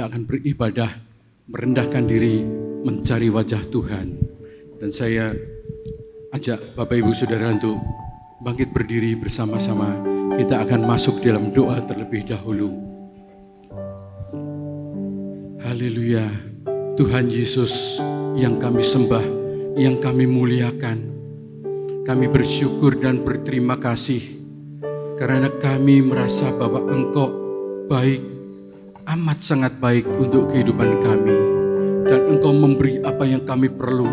kita akan beribadah, merendahkan diri, mencari wajah Tuhan. Dan saya ajak Bapak Ibu Saudara untuk bangkit berdiri bersama-sama. Kita akan masuk dalam doa terlebih dahulu. Haleluya. Tuhan Yesus yang kami sembah, yang kami muliakan. Kami bersyukur dan berterima kasih karena kami merasa bahwa Engkau baik, amat sangat baik untuk kehidupan kami. Dan Engkau memberi apa yang kami perlu.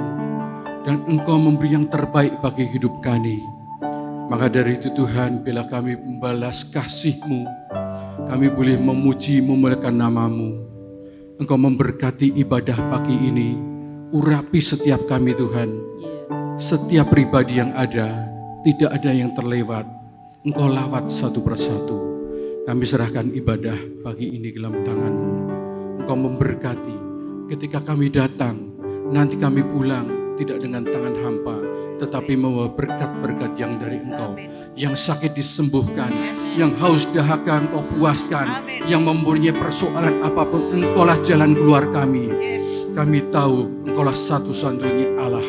Dan Engkau memberi yang terbaik bagi hidup kami. Maka dari itu Tuhan, bila kami membalas kasih-Mu, kami boleh memuji, memuliakan nama-Mu. Engkau memberkati ibadah pagi ini, urapi setiap kami Tuhan. Setiap pribadi yang ada, tidak ada yang terlewat. Engkau lawat satu persatu. Kami serahkan ibadah pagi ini ke dalam tangan-Mu. Engkau memberkati. Ketika kami datang, nanti kami pulang tidak dengan tangan hampa, tetapi membawa berkat-berkat yang dari Engkau. Yang sakit disembuhkan, yang haus dahaga Engkau puaskan, yang mempunyai persoalan apapun, Engkaulah jalan keluar kami. Kami tahu Engkaulah satu-satunya Allah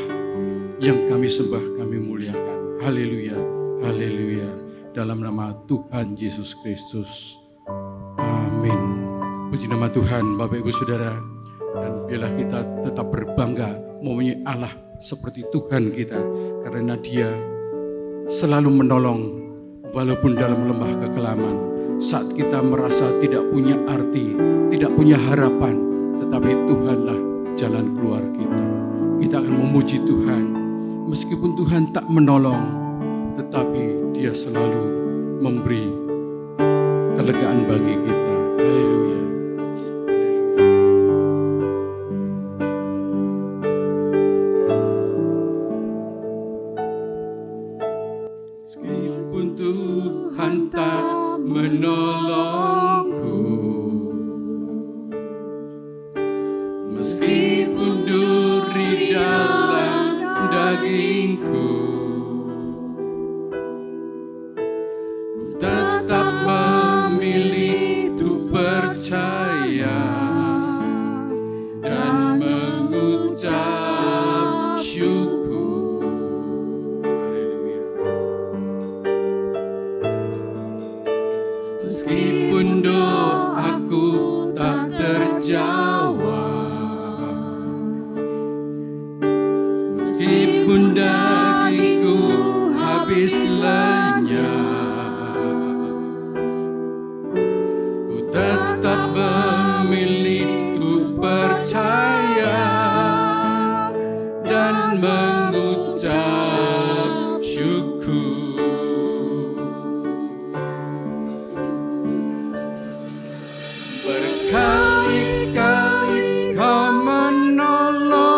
yang kami sembah, kami muliakan. Haleluya, haleluya. Dalam nama Tuhan Yesus Kristus. Amin. Puji nama Tuhan, Bapak Ibu Saudara. Dan biarlah kita tetap berbangga mempunyai Allah seperti Tuhan kita, karena Dia selalu menolong walaupun dalam lembah kekelaman. Saat kita merasa tidak punya arti, tidak punya harapan, tetapi Tuhanlah jalan keluar kita. Kita akan memuji Tuhan meskipun Tuhan tak menolong, tetapi Dia selalu memberi kelegaan bagi kita. Haleluya. Menolongku, meskipun duri dalam dagingku, ku tetap memilih untuk percaya dan mengucap syukur. Meskipun doaku tak terjawab, meskipun dagingku habis lenyap, ku tetap memilih untuk percaya dan mengucap syukur. Berkali-kali Kau menolong,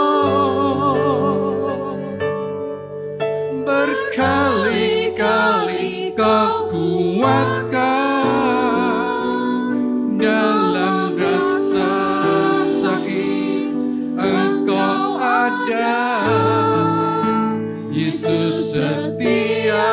berkali-kali Kau kuatkan. Dalam rasa sakit Engkau ada, Yesus setia.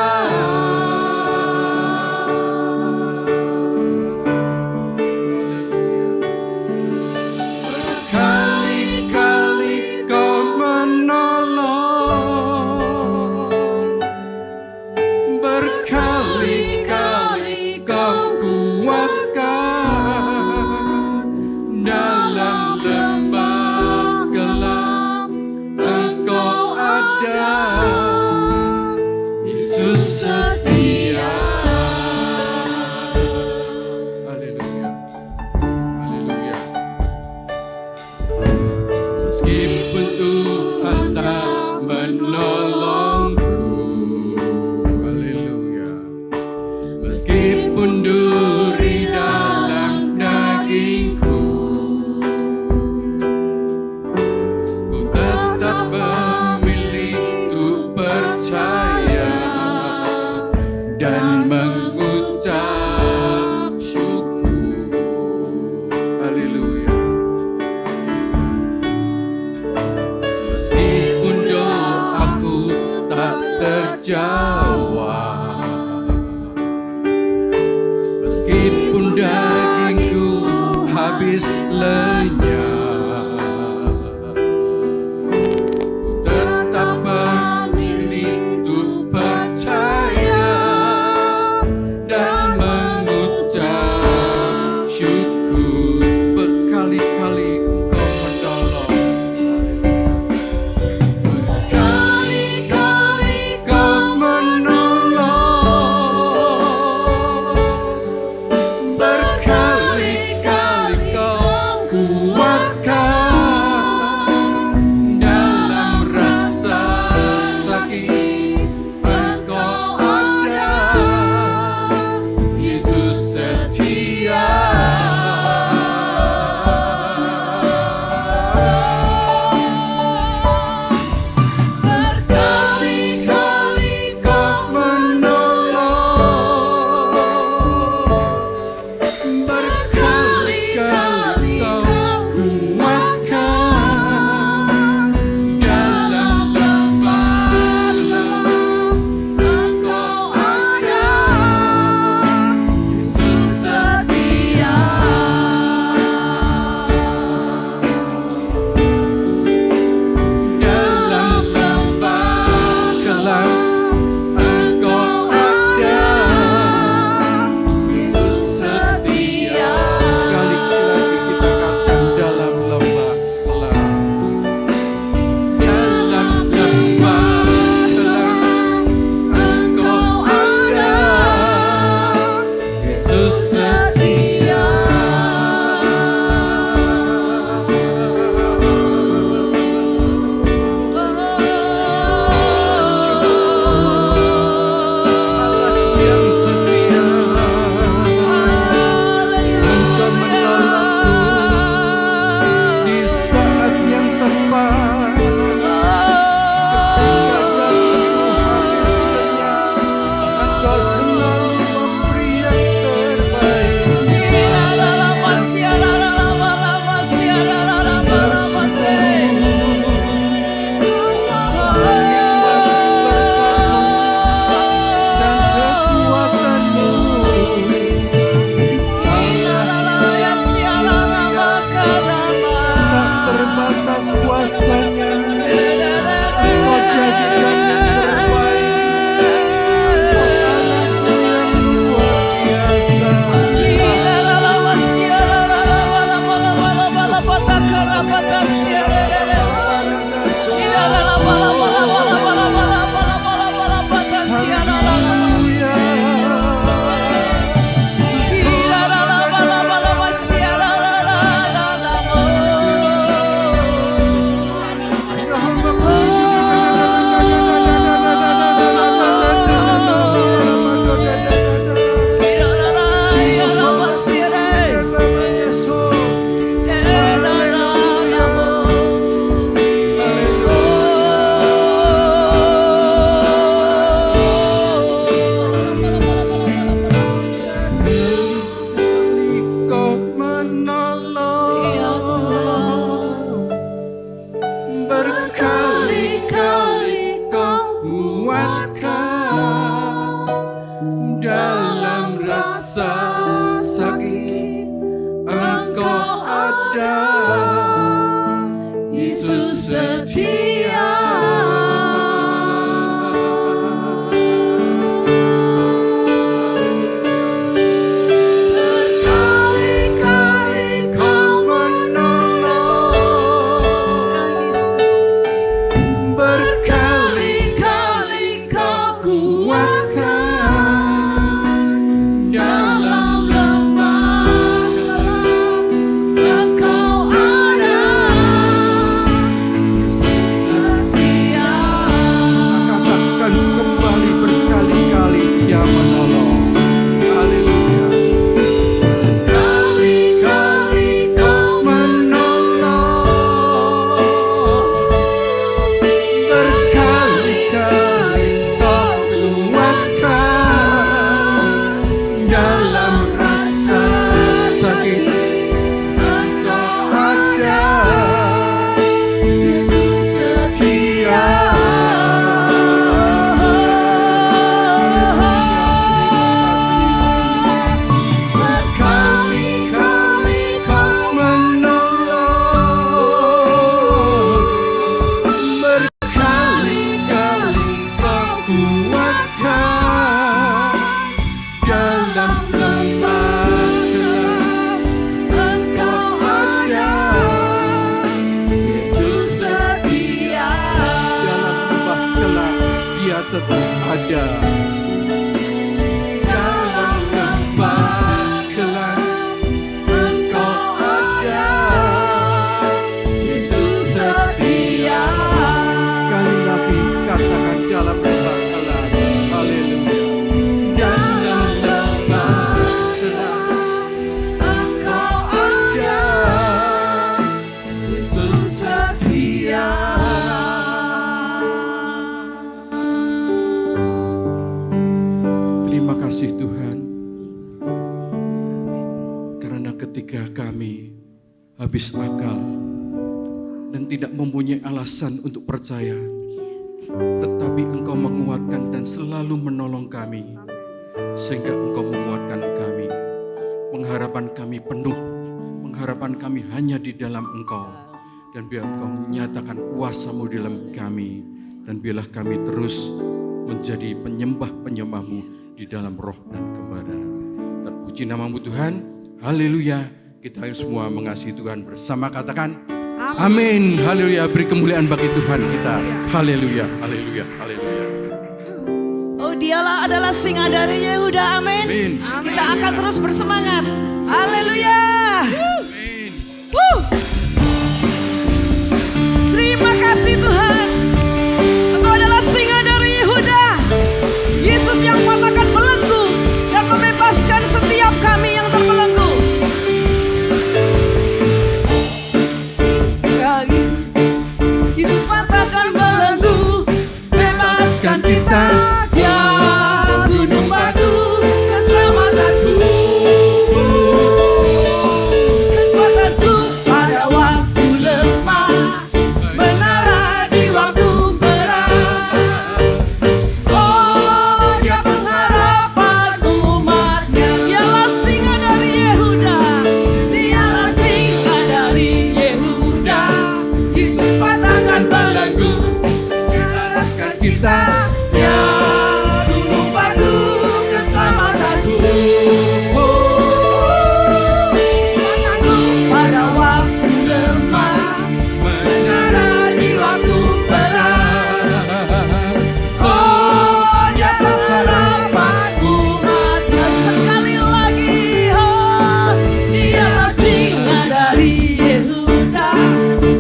tetap ada. Dalam lembah gelap Engkau ada, Yesus setia. Sekali lagi katakan dalam lembah gelap. Haleluya. Dalam lembah gelap Engkau ada, Yesus setia. Terima kasih Tuhan, karena ketika kami habis akal dan tidak mempunyai alasan untuk percaya, tetapi Engkau menguatkan dan selalu menolong kami, sehingga Engkau menguatkan kami. Pengharapan kami penuh, pengharapan kami hanya di dalam Engkau, dan biar Engkau menyatakan kuasa-Mu dalam kami, dan biarlah kami terus menjadi penyembah-penyembah-Mu di dalam roh dan kebenaran. Terpuji nama-Mu Tuhan. Haleluya. Kita semua mengasihi Tuhan bersama, katakan amin. Haleluya. Beri kemuliaan bagi Tuhan kita. Haleluya. Haleluya. Haleluya. Oh, Dialah adalah singa dari Yehuda. Amin. Amin. Kita akan terus bersemangat. Haleluya. Amin. Terima kasih Tuhan. Engkau adalah singa dari Yehuda. Yesus yang patahkan belenggu dan membebaskan setiap kami yang terbelenggu. Yesus patahkan belenggu, bebaskan kita. Ya gunung batu, keselamatanku. Kekuatanku pada waktu lemah, menara di waktu berat. Oh, Dia pengharapan umatnya. Dialah singa dari Yehuda. Dialah singa dari Yehuda. Yesus patahkan belenggu, bebaskan kita. Ya gunung batu, keselamatanku. Kekuatanku pada waktu lemah, menara di waktu berat. Oh, Dia pengharapan umatnya. Sekali lagi, oh, Dialah singa dari Yehuda.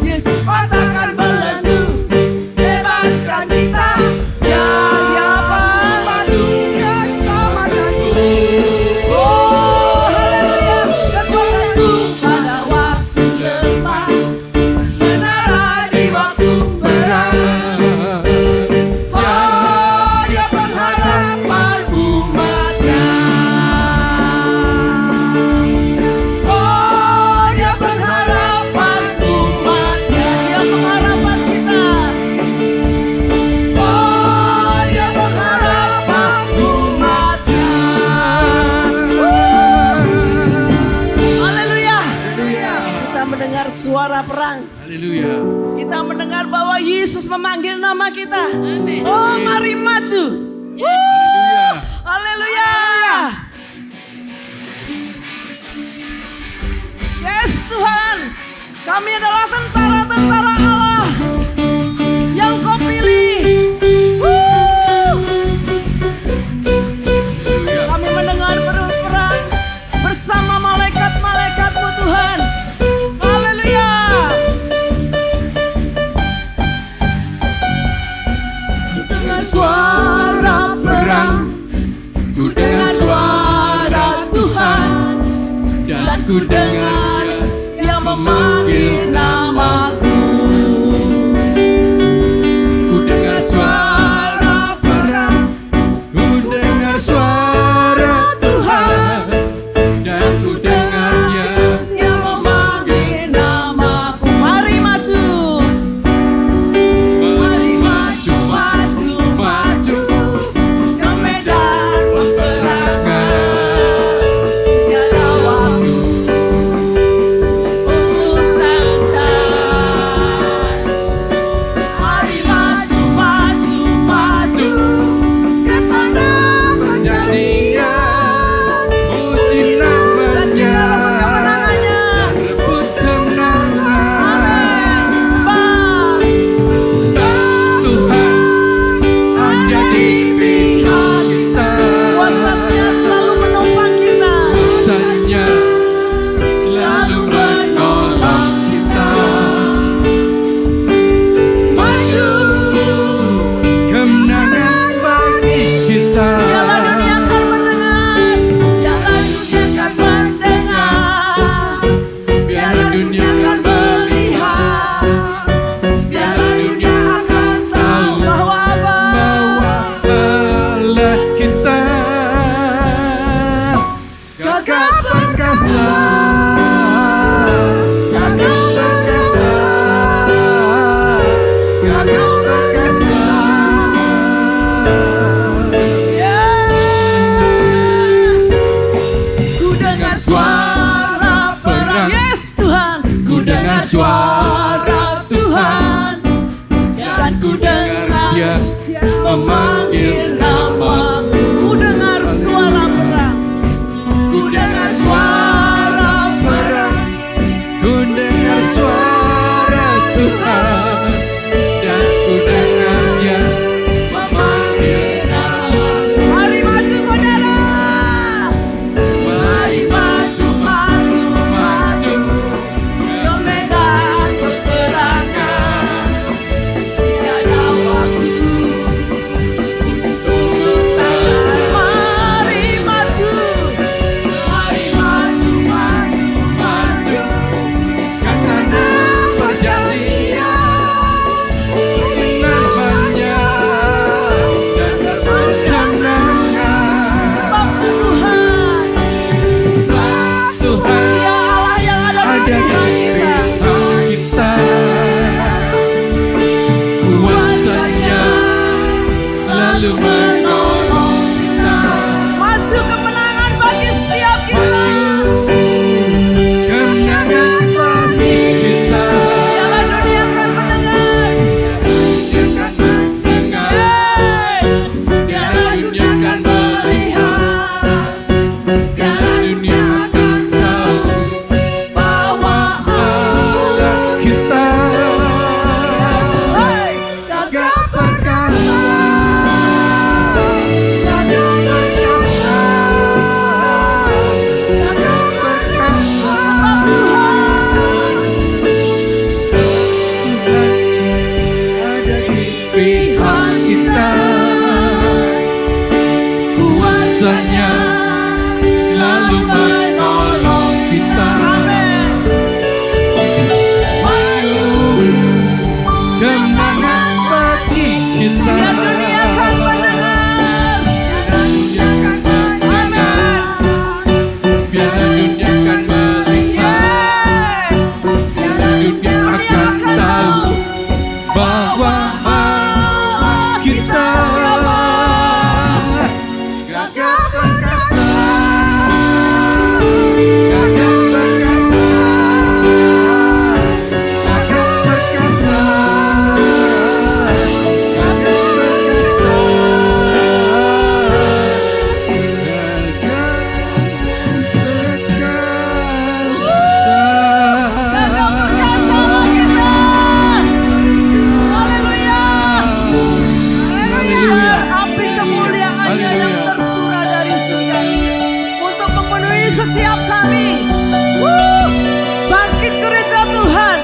Yesus patahkan belenggu, bebaskan kita. Ya batu, keselamatanku. Oh, haleluya. Kekuatanku pada waktu lemah, menara di waktu berat. Oh, Dia pengharapan umatnya. Oh, Dia pengharapan umatnya. Dia pengharapan kita. Oh, Dia pengharapan umatnya. Haleluya. Kita mendengar suara perang. Haleluya. Kita mendengar bahwa Yesus memanggil nama kita. Oh, mari maju. Haleluya. Yes Tuhan, kami adalah tentara-tentara Allah yang Kau pilih. Kami mendengar perang bersama malaikat-malaikat-Mu Tuhan. Haleluya. Ku dengar suara perang, ku dengar suara Tuhan, dan ku dengar Dia memanggil nama memanggil namaku. Ku dengar suara perang, ku dengar suara perang, Ku dengar suara Tuhan dan ku dengar Dia memanggil namaku. Mari maju saudara, mari maju, maju, maju ke medan peperangan. Tiada waktu untuk kesabaran. Mari maju, mari maju, maju, maju. Katakan perjanjian namanya dan berkemenangan. Sebab Tuhan Dia Allah yang ada ada di di pihak kita. kita. Kuasanya selalu menolong kita. Maju kemenangan bagi setiap kita. Kemenangan bagi kita. Biarlah dunia akan mendengar. Dia akan mendengar. Yes. Biarlah dunia akan melihat. Biarlah dunia akan tahu bahwa Allah kita Hey, gagah perkasa, gagah perkasa, gagah perkasa. ada di pihak kita. Kuasanya selalu menolong kita. Maju kemenangan bagi kita. Biar dunia akan mendengar. Biar dunia akan melihat. Yes. Dunia akan tahu bahwa kita gagah perkasa, gagah perkasa, gagah perkasa, gagah Gagah perkasa kita. Haleluya. Haleluya. Api kemuliaannya yang tercurah dari surga untuk memenuhi setiap kami. Bangkit gereja Tuhan.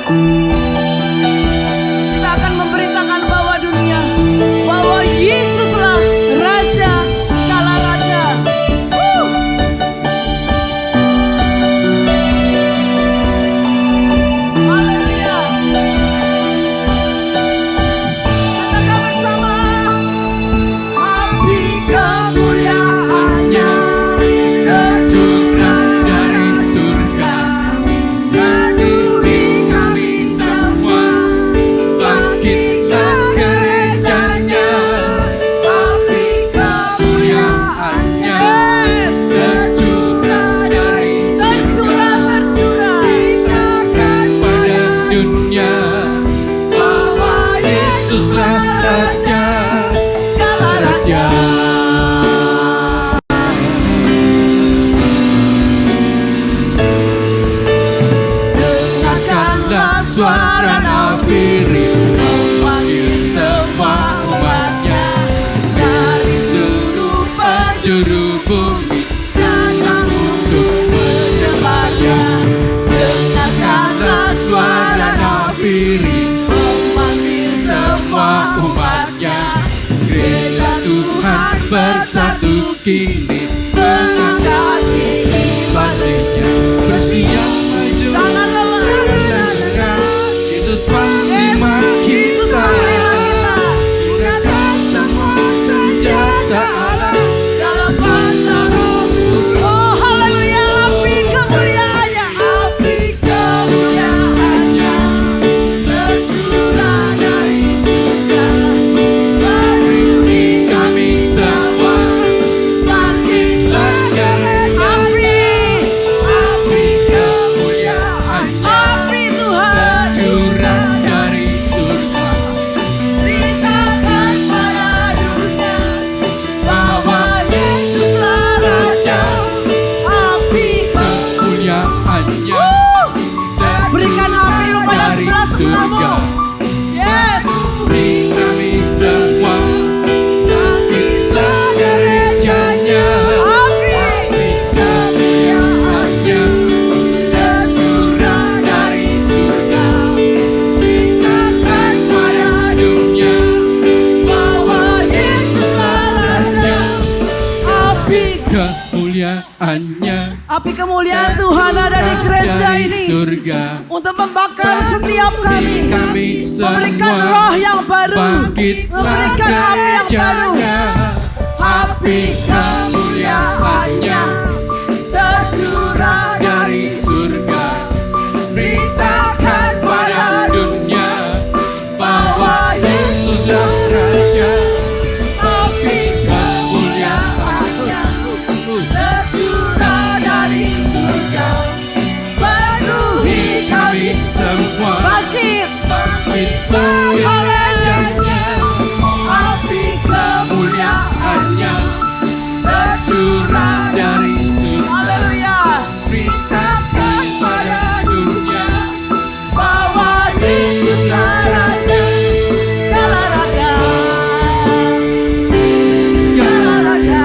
Kita akan memberitakan bahwa dunia, bahwa Yesuslah Raja segala raja. Haleluya. Katakan bersama. Api kemuliaannya tercurah dari surga, memenuhi kami semua. Bangkitlah gerejanya, api kemuliaannya tercurah dari surga. Beritakan pada dunia bahwa Yesuslah Raja, Segala Raja. Dengarkanlah suara nafiri memanggil semua umatnya dari seluruh penjuru bumi datang untuk menyembahnya. Dengarkanlah suara nafiri memanggil semua umatnya. Gereja Tuhan bersatu kini mengangkat batinya, bersiap maju. Jangan lelah. Yesus panglima Yesus kita, panglima kita. gunakan semua senjata Allah Dalam bahasa roh. Oh haleluya. Api kemuliaannya. Api kemuliaannya tercurah dari surga. Memenuhi kami semua. bangkit sekolahmu. Yes. Beri kami semua, bangkitlah gerejanya. Api kemuliaannya tercurah dari surga. Beritakan pada dunia bahwa Yesuslah Raja. Api Kemuliaannya kemuliaan Tuhan ada di gereja dari ini surga. untuk membakar setiap kami, Kami memberikan semua, roh yang baru, bangkitlah memberikan api yang baru. gerejanya. Api kemuliaannya tercurah dari surga. Beritakan pada dunia bahwa Yesuslah Raja. Api kemuliaannya tercurah dari surga. Penuhi kami semua, Bangkit, bangkitlah gerejanya. Api kemuliaannya tercurah dari surga. haleluya. Beritakan pada dunia bahwa Yesuslah Raja. Segala raja, segala raja,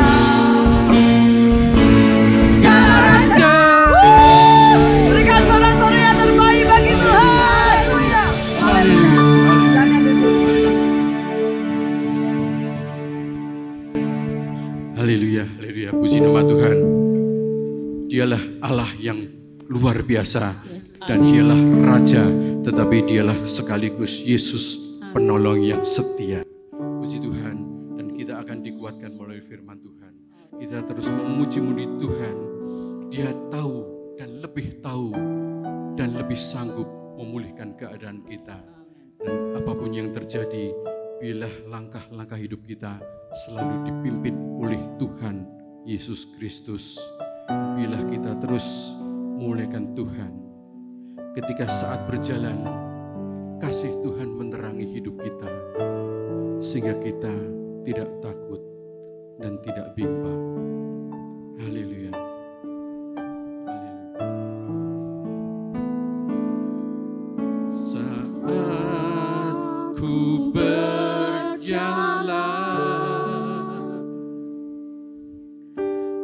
Segala raja. berikan sorak-sorai yang terbaik bagi Tuhan. Jangan duduk. Haleluya, haleluya. Puji nama Tuhan. Dialah Allah yang luar biasa dan dialah Raja, tetapi dialah sekaligus Yesus penolong yang setia. Puji Tuhan, dan kita akan dikuatkan melalui firman Tuhan. Kita terus memuji-muji Tuhan. Dia tahu dan lebih sanggup memulihkan keadaan kita. Dan apapun yang terjadi, biarlah langkah-langkah hidup kita selalu dipimpin oleh Tuhan Yesus Kristus. Bila kita terus memuliakan Tuhan, ketika saat berjalan, kasih Tuhan menerangi hidup kita, sehingga kita tidak takut dan tidak bimbang. Haleluya. Haleluya. Saat ku berjalan,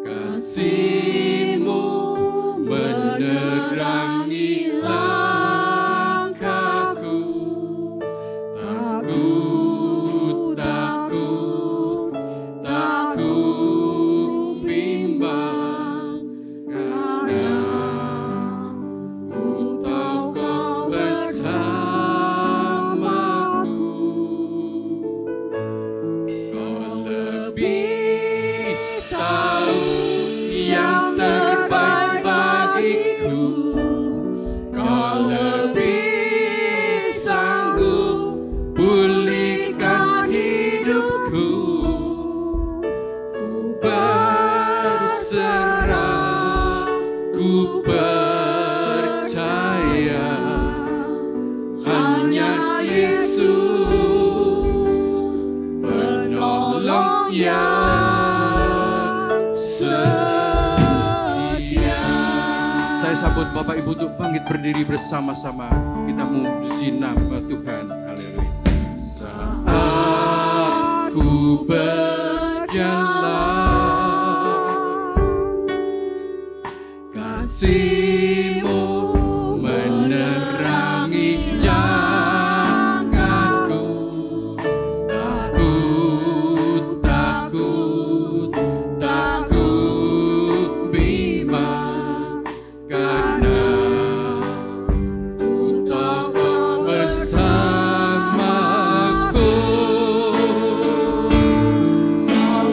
kasih-Mu menerangi langkahku. Tak ku bimbang, karena ku tahu Kau bersamaku. Kau lebih tahu yang terbaik bagiku. Kau lebih sanggup pulihkan hidupku. Ku berserah, ku percaya, hanya Yesus penolong yang setia. Saya sambut Bapak Ibu untuk bangkit berdiri bersama-sama. Kita memuji nama Tuhan. Haleluya. Saat ku berjalan, kasih-Mu menerangi jalanku. Tak ku bimbang, karena ku tahu Kau bersamaku. Kau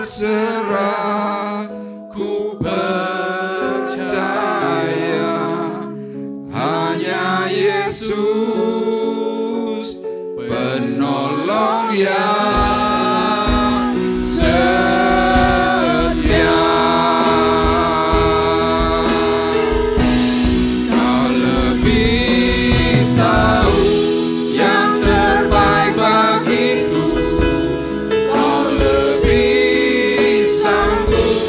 berserah, ku percaya hanya Yesus penolong yang setia. Kau lebih tahu yang terbaik bagiku, kau lebih sanggup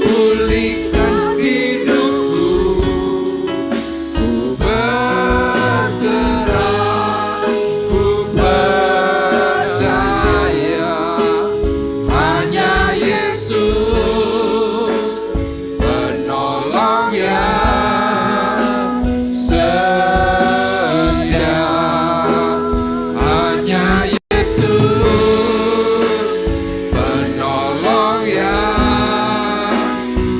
pulihkan hidupku. Ku berserah, ku percaya hanya Yesus penolong yang setia. Hanya Yesus penolong yang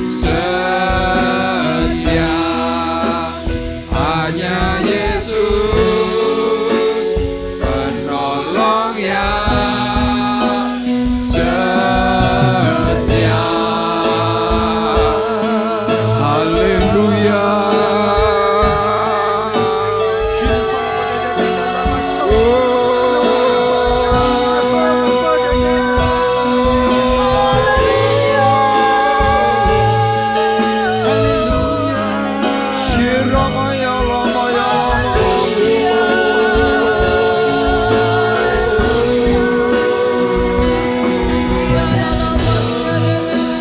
setia. Hanya Yesus penolong yang setia. Haleluya. Shiramaya lamaya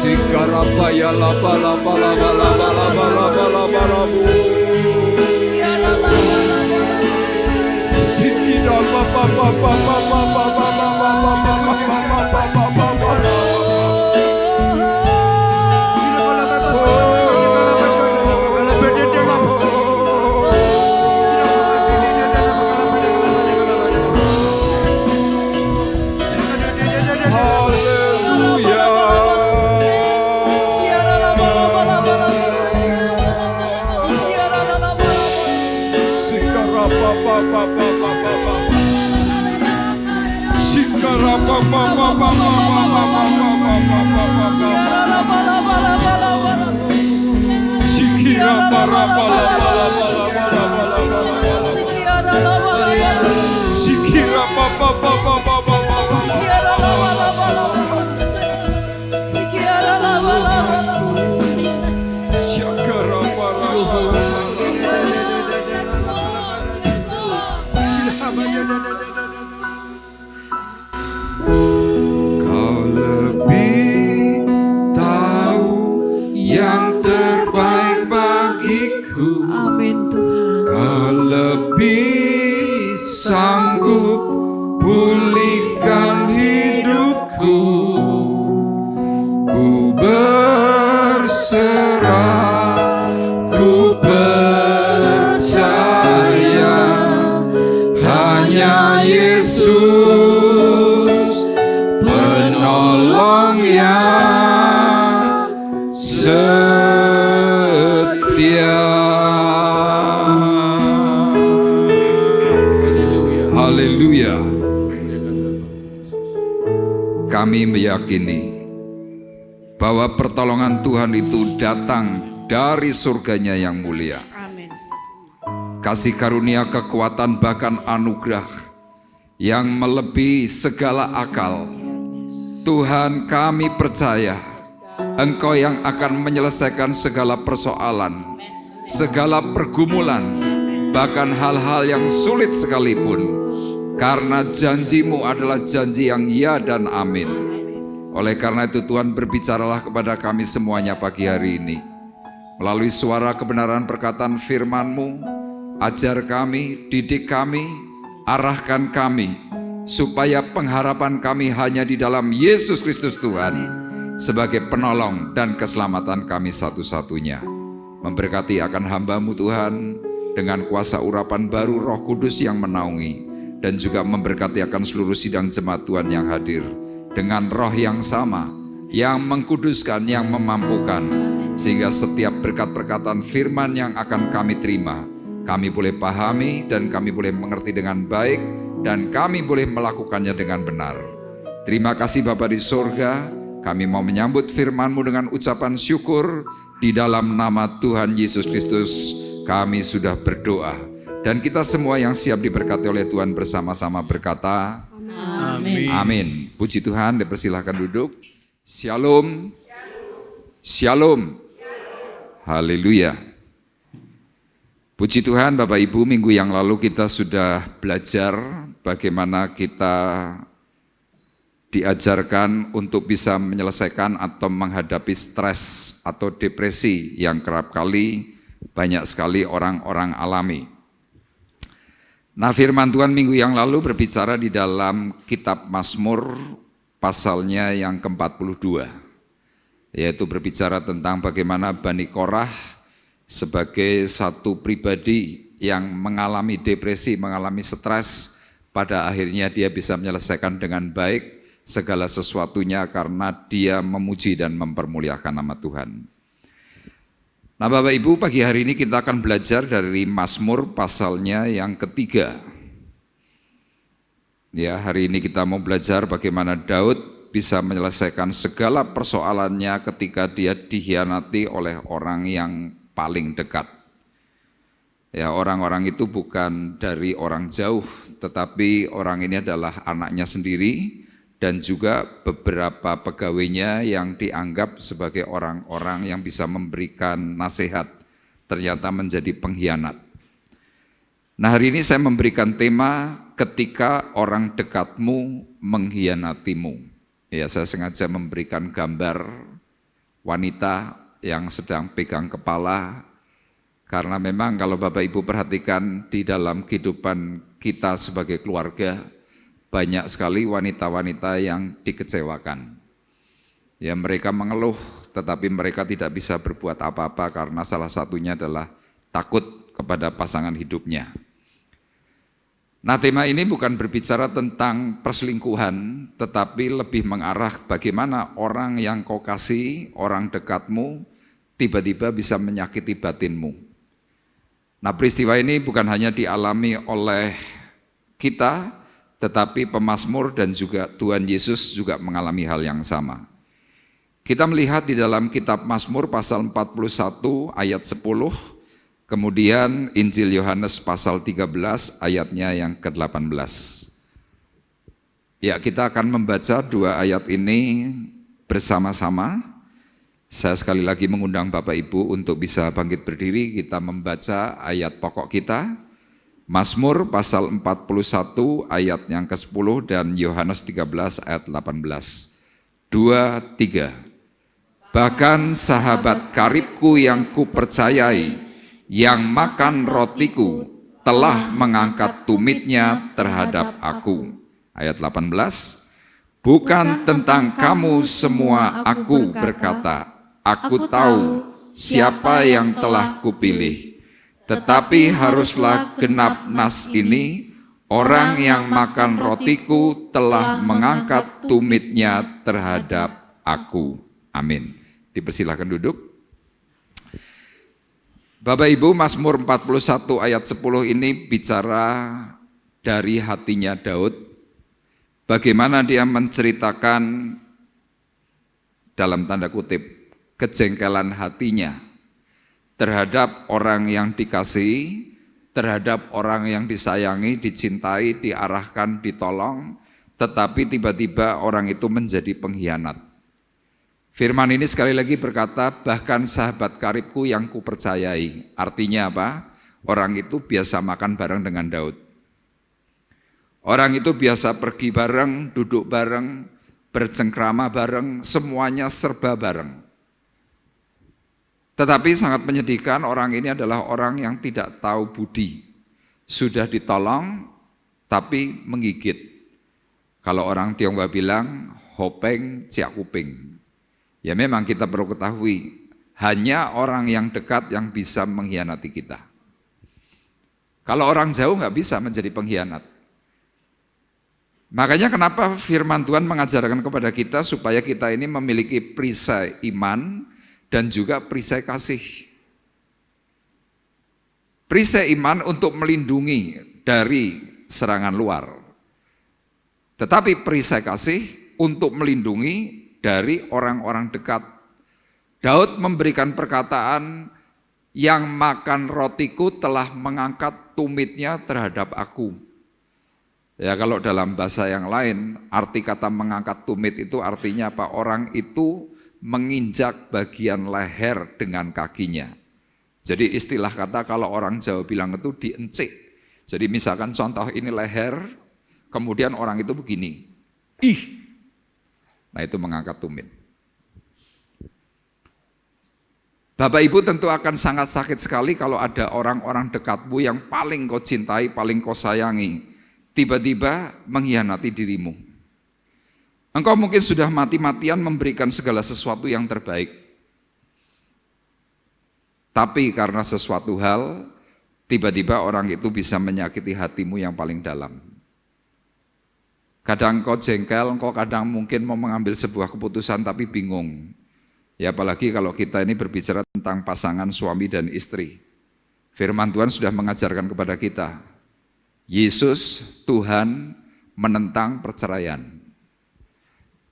Sikarapaya lapa lapa lapa lapa lapa lapa lapa lapu. Sikira papa papa papa papa papa papa. Kau lebih tahu yang terbaik bagiku. Amin Tuhan. Kau lebih sanggup pulihkan hidupku. Ku berserah, ku percaya hanya Yesus penolong yang setia. Haleluya. Kami meyakini bahwa pertolongan Tuhan itu datang dari surganya yang mulia. Amin. Kasih karunia, kekuatan, bahkan anugerah yang melebihi segala akal. Tuhan, kami percaya Engkau yang akan menyelesaikan segala persoalan, segala pergumulan, bahkan hal-hal yang sulit sekalipun. Karena janji-Mu adalah janji yang ya dan amin. Oleh karena itu Tuhan, berbicaralah kepada kami semuanya pagi hari ini. Melalui suara kebenaran perkataan firman-Mu, ajar kami, didik kami, arahkan kami, supaya pengharapan kami hanya di dalam Yesus Kristus Tuhan, sebagai penolong dan keselamatan kami satu-satunya. Memberkati akan hamba-Mu Tuhan, dengan kuasa urapan baru Roh Kudus yang menaungi, dan juga memberkati akan seluruh sidang jemaat Tuhan yang hadir, dengan roh yang sama, yang mengkuduskan, yang memampukan, sehingga setiap berkat perkataan firman yang akan kami terima, kami boleh pahami dan kami boleh mengerti dengan baik, dan kami boleh melakukannya dengan benar. Terima kasih Bapa di sorga, Kami mau menyambut firman-Mu dengan ucapan syukur. Di dalam nama Tuhan Yesus Kristus kami sudah berdoa. Dan kita semua yang siap diberkati oleh Tuhan bersama-sama berkata, Amin. Amin. Puji Tuhan, dipersilahkan duduk. Shalom. Shalom. Haleluya. Puji Tuhan, Bapak Ibu, minggu yang lalu kita sudah belajar bagaimana kita diajarkan untuk bisa menyelesaikan atau menghadapi stres atau depresi yang kerap kali banyak sekali orang-orang alami. Nah, firman Tuhan minggu yang lalu berbicara di dalam kitab Mazmur pasalnya yang ke-42, yaitu berbicara tentang bagaimana Bani Korah sebagai satu pribadi yang mengalami depresi, mengalami stres, pada akhirnya dia bisa menyelesaikan dengan baik segala sesuatunya karena dia memuji dan mempermuliakan nama Tuhan. Nah, Bapak Ibu, pagi hari ini kita akan belajar dari Mazmur pasalnya yang ketiga. Ya, hari ini kita mau belajar bagaimana Daud bisa menyelesaikan segala persoalannya ketika dia dikhianati oleh orang yang paling dekat. Ya, orang-orang itu bukan dari orang jauh, tetapi orang ini adalah anaknya sendiri dan juga beberapa pegawainya yang dianggap sebagai orang-orang yang bisa memberikan nasihat, ternyata menjadi pengkhianat. Nah, hari ini saya memberikan tema ketika orang dekatmu mengkhianatimu. Ya, saya sengaja memberikan gambar wanita yang sedang pegang kepala, karena memang kalau Bapak Ibu perhatikan di dalam kehidupan kita sebagai keluarga, banyak sekali wanita-wanita yang dikecewakan. Ya, mereka mengeluh, tetapi mereka tidak bisa berbuat apa-apa karena salah satunya adalah takut kepada pasangan hidupnya. Nah, tema ini bukan berbicara tentang perselingkuhan, tetapi lebih mengarah bagaimana orang yang kau kasih, orang dekatmu, tiba-tiba bisa menyakiti batinmu. Nah, peristiwa ini bukan hanya dialami oleh kita, tetapi pemazmur dan juga Tuhan Yesus juga mengalami hal yang sama. Kita melihat di dalam kitab Mazmur pasal 41 ayat 10, kemudian Injil Yohanes pasal 13 ayatnya yang ke-18. Ya, kita akan membaca dua ayat ini bersama-sama. Saya sekali lagi mengundang Bapak Ibu untuk bisa bangkit berdiri, kita membaca ayat pokok kita. Mazmur pasal 41 ayat yang ke-10 dan Yohanes 13 ayat 18. 2, 3. Bahkan sahabat karibku yang kupercayai, yang makan rotiku, telah mengangkat tumitnya terhadap aku. Ayat 18. Bukan tentang kamu semua aku berkata, aku tahu siapa yang telah kupilih. Tetapi haruslah genap nas ini, orang yang makan rotiku telah mengangkat tumitnya terhadap aku. Amin. Dipersilahkan duduk. Bapak Ibu, Mazmur 41 ayat 10 ini bicara dari hatinya Daud, bagaimana dia menceritakan dalam tanda kutip kejengkelan hatinya terhadap orang yang dikasihi, terhadap orang yang disayangi, dicintai, diarahkan, ditolong, tetapi tiba-tiba orang itu menjadi pengkhianat. Firman ini sekali lagi berkata, bahkan sahabat karibku yang kupercayai. Artinya apa? Orang itu biasa makan bareng dengan Daud. Orang itu biasa pergi bareng, duduk bareng, bercengkrama bareng, semuanya serba bareng. Tetapi sangat menyedihkan, orang ini adalah orang yang tidak tahu budi. Sudah ditolong, tapi menggigit. Kalau orang Tionghoa bilang, hopeng ciak kuping. Ya memang kita perlu ketahui, hanya orang yang dekat yang bisa mengkhianati kita. Kalau orang jauh nggak bisa menjadi pengkhianat. Makanya kenapa firman Tuhan mengajarkan kepada kita supaya kita ini memiliki perisai iman, dan juga perisai kasih. Perisai iman untuk melindungi dari serangan luar. Tetapi perisai kasih untuk melindungi dari orang-orang dekat. Daud memberikan perkataan, yang makan rotiku telah mengangkat tumitnya terhadap aku. Ya, kalau dalam bahasa yang lain, arti kata mengangkat tumit itu artinya apa? Orang itu menginjak bagian leher dengan kakinya. Jadi istilah kata kalau orang Jawa bilang itu diencik. Jadi misalkan contoh ini leher, kemudian orang itu begini. Nah itu mengangkat tumit. Bapak Ibu tentu akan sangat sakit sekali kalau ada orang-orang dekatmu yang paling kau cintai, paling kau sayangi, tiba-tiba mengkhianati dirimu. Engkau mungkin sudah mati-matian memberikan segala sesuatu yang terbaik. Tapi karena sesuatu hal, tiba-tiba orang itu bisa menyakiti hatimu yang paling dalam. Kadang kau jengkel, kau kadang mungkin mau mengambil sebuah keputusan tapi bingung. Ya apalagi kalau kita ini berbicara tentang pasangan suami dan istri. Firman Tuhan sudah mengajarkan kepada kita, Yesus, Tuhan menentang perceraian.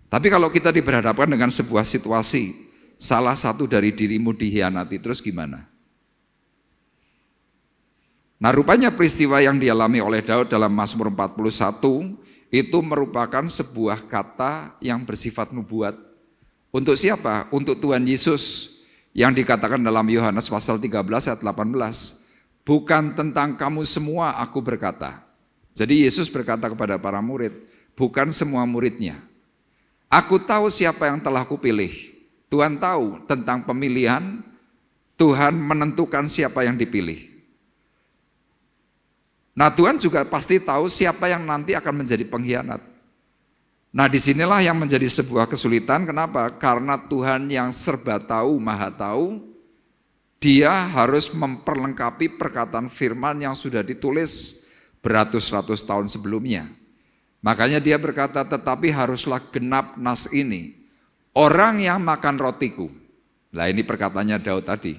Tapi kalau kita diberhadapkan dengan sebuah situasi, salah satu dari dirimu dikhianati, terus gimana? Nah rupanya peristiwa yang dialami oleh Daud dalam Mazmur 41 itu merupakan sebuah kata yang bersifat nubuat. Untuk siapa? Untuk Tuhan Yesus yang dikatakan dalam Yohanes pasal 13 ayat 18. Bukan tentang kamu semua aku berkata. Jadi Yesus berkata kepada para murid, bukan semua muridnya. Aku tahu siapa yang telah kupilih. Tuhan tahu tentang pemilihan, Tuhan menentukan siapa yang dipilih. Nah Tuhan juga pasti tahu siapa yang nanti akan menjadi pengkhianat. Nah disinilah yang menjadi sebuah kesulitan, kenapa? Karena Tuhan yang serba tahu, maha tahu, Dia harus memperlengkapi perkataan firman yang sudah ditulis beratus-ratus tahun sebelumnya. Makanya Dia berkata, tetapi haruslah genap nas ini, orang yang makan rotiku. Nah ini perkataannya Daud tadi,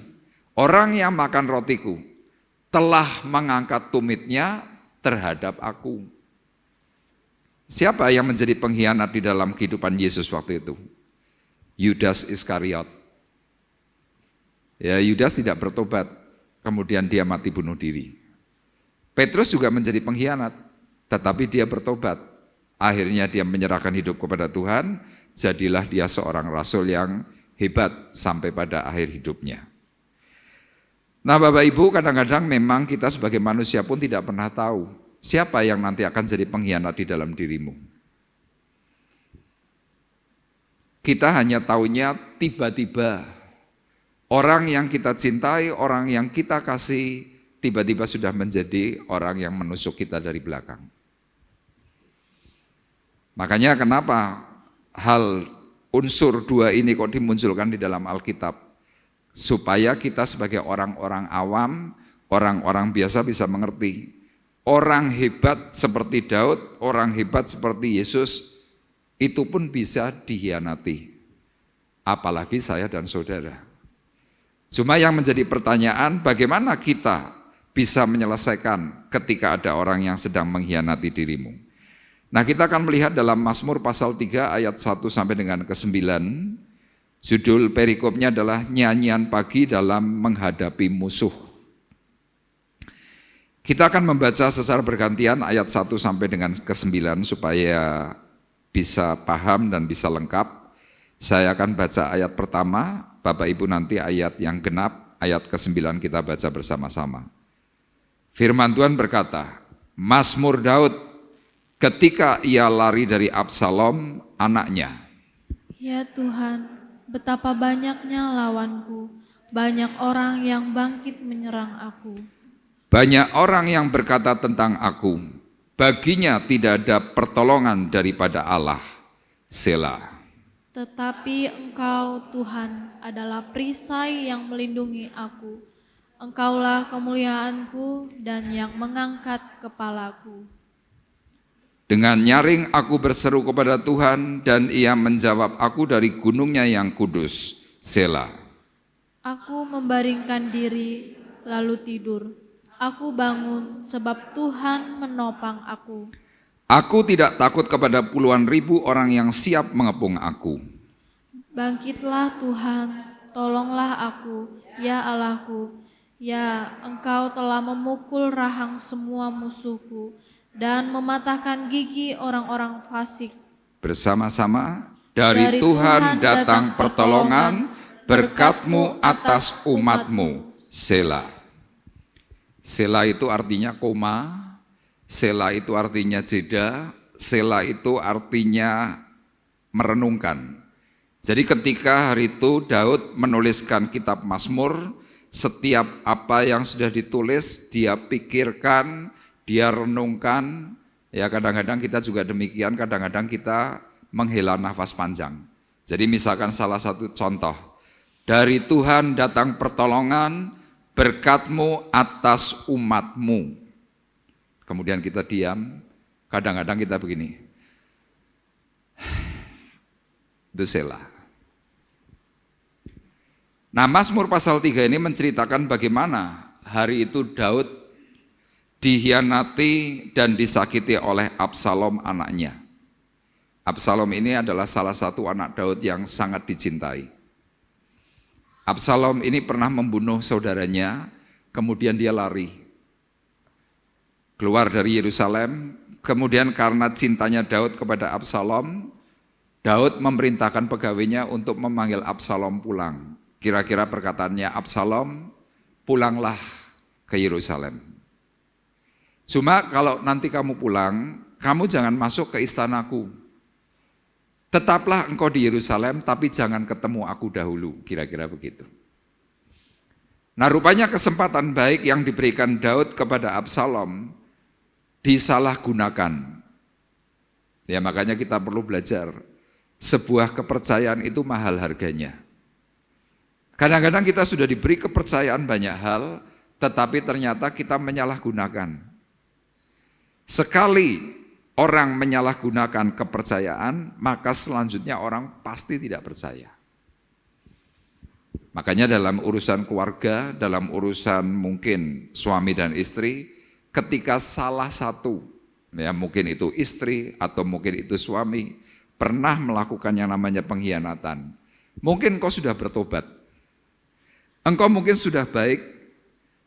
orang yang makan rotiku telah mengangkat tumitnya terhadap aku. Siapa yang menjadi pengkhianat di dalam kehidupan Yesus waktu itu? Yudas Iskariot. Ya, Yudas tidak bertobat, kemudian dia mati bunuh diri. Petrus juga menjadi pengkhianat, tetapi dia bertobat. Akhirnya dia menyerahkan hidup kepada Tuhan, jadilah dia seorang rasul yang hebat sampai pada akhir hidupnya. Nah Bapak Ibu, kadang-kadang memang kita sebagai manusia pun tidak pernah tahu siapa yang nanti akan jadi pengkhianat di dalam dirimu. Kita hanya taunya tiba-tiba orang yang kita cintai, orang yang kita kasih, tiba-tiba sudah menjadi orang yang menusuk kita dari belakang. Makanya kenapa hal unsur dua ini kok dimunculkan di dalam Alkitab? Supaya kita sebagai orang-orang awam, orang-orang biasa bisa mengerti. Orang hebat seperti Daud, orang hebat seperti Yesus, itu pun bisa dikhianati. Apalagi saya dan saudara. Cuma yang menjadi pertanyaan, bagaimana kita bisa menyelesaikan ketika ada orang yang sedang mengkhianati dirimu? Nah kita akan melihat dalam Mazmur pasal 3 ayat 1 sampai dengan ke-9, judul perikopnya adalah nyanyian pagi dalam menghadapi musuh. Kita akan membaca secara bergantian ayat 1 sampai dengan ke-9 supaya bisa paham dan bisa lengkap. Saya akan baca ayat pertama, Bapak Ibu nanti ayat yang genap, ayat ke-9 kita baca bersama-sama. Firman Tuhan berkata, Mazmur Daud ketika ia lari dari Absalom anaknya. Ya Tuhan, betapa banyaknya lawanku, banyak orang yang bangkit menyerang aku. Banyak orang yang berkata tentang aku, baginya tidak ada pertolongan daripada Allah. Selah. Tetapi Engkau Tuhan adalah perisai yang melindungi aku. Engkaulah kemuliaanku dan yang mengangkat kepalaku. Dengan nyaring aku berseru kepada Tuhan dan Ia menjawab aku dari gunungnya yang kudus. Selah. Aku membaringkan diri lalu tidur. Aku bangun sebab Tuhan menopang aku. Aku tidak takut kepada puluhan ribu orang yang siap mengepung aku. Bangkitlah Tuhan, tolonglah aku, ya Allahku. Ya, Engkau telah memukul rahang semua musuhku dan mematahkan gigi orang-orang fasik. Bersama-sama, dari Tuhan datang pertolongan, berkat-Mu atas umat-Mu. Selah. Selah itu artinya koma, Selah itu artinya jeda, Selah itu artinya merenungkan. Jadi ketika hari itu Daud menuliskan kitab Mazmur, setiap apa yang sudah ditulis dia pikirkan, dia renungkan. Ya kadang-kadang kita juga demikian, kadang-kadang kita menghela nafas panjang. Jadi misalkan salah satu contoh, dari Tuhan datang pertolongan, berkat-Mu atas umat-Mu. Kemudian kita diam, kadang-kadang kita begini, itu Selah. Nah, Mazmur pasal 3 ini menceritakan bagaimana hari itu Daud dikhianati dan disakiti oleh Absalom anaknya. Absalom ini adalah salah satu anak Daud yang sangat dicintai. Absalom ini pernah membunuh saudaranya, kemudian dia lari. Keluar dari Yerusalem, kemudian karena cintanya Daud kepada Absalom, Daud memerintahkan pegawainya untuk memanggil Absalom pulang. Kira-kira perkataannya, Absalom, pulanglah ke Yerusalem. Cuma kalau nanti kamu pulang, kamu jangan masuk ke istanaku. Tetaplah engkau di Yerusalem, tapi jangan ketemu aku dahulu. Kira-kira begitu. Nah, rupanya kesempatan baik yang diberikan Daud kepada Absalom disalahgunakan. Ya, makanya kita perlu belajar. Sebuah kepercayaan itu mahal harganya. Kadang-kadang kita sudah diberi kepercayaan banyak hal, tetapi ternyata kita menyalahgunakan. Sekali orang menyalahgunakan kepercayaan, maka selanjutnya orang pasti tidak percaya. Makanya dalam urusan keluarga, dalam urusan mungkin suami dan istri, ketika salah satu, ya mungkin itu istri atau mungkin itu suami, pernah melakukan yang namanya pengkhianatan, mungkin kau sudah bertobat. Engkau mungkin sudah baik,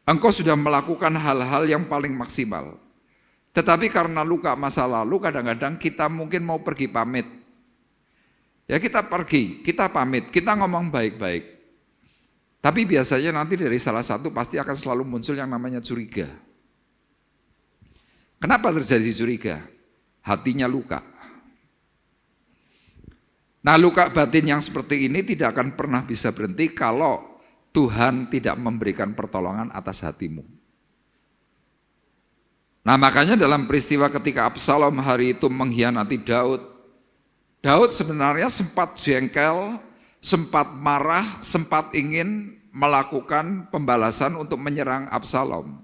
engkau sudah melakukan hal-hal yang paling maksimal. Tetapi karena luka masa lalu, kadang-kadang kita mungkin mau pergi pamit. Ya kita pergi, kita pamit, kita ngomong baik-baik. Tapi biasanya nanti dari salah satu pasti akan selalu muncul yang namanya curiga. Kenapa terjadi curiga? Hatinya luka. Nah, luka batin yang seperti ini tidak akan pernah bisa berhenti kalau Tuhan tidak memberikan pertolongan atas hatimu. Nah, makanya dalam peristiwa ketika Absalom hari itu mengkhianati Daud, Daud sebenarnya sempat jengkel, sempat marah, sempat ingin melakukan pembalasan untuk menyerang Absalom.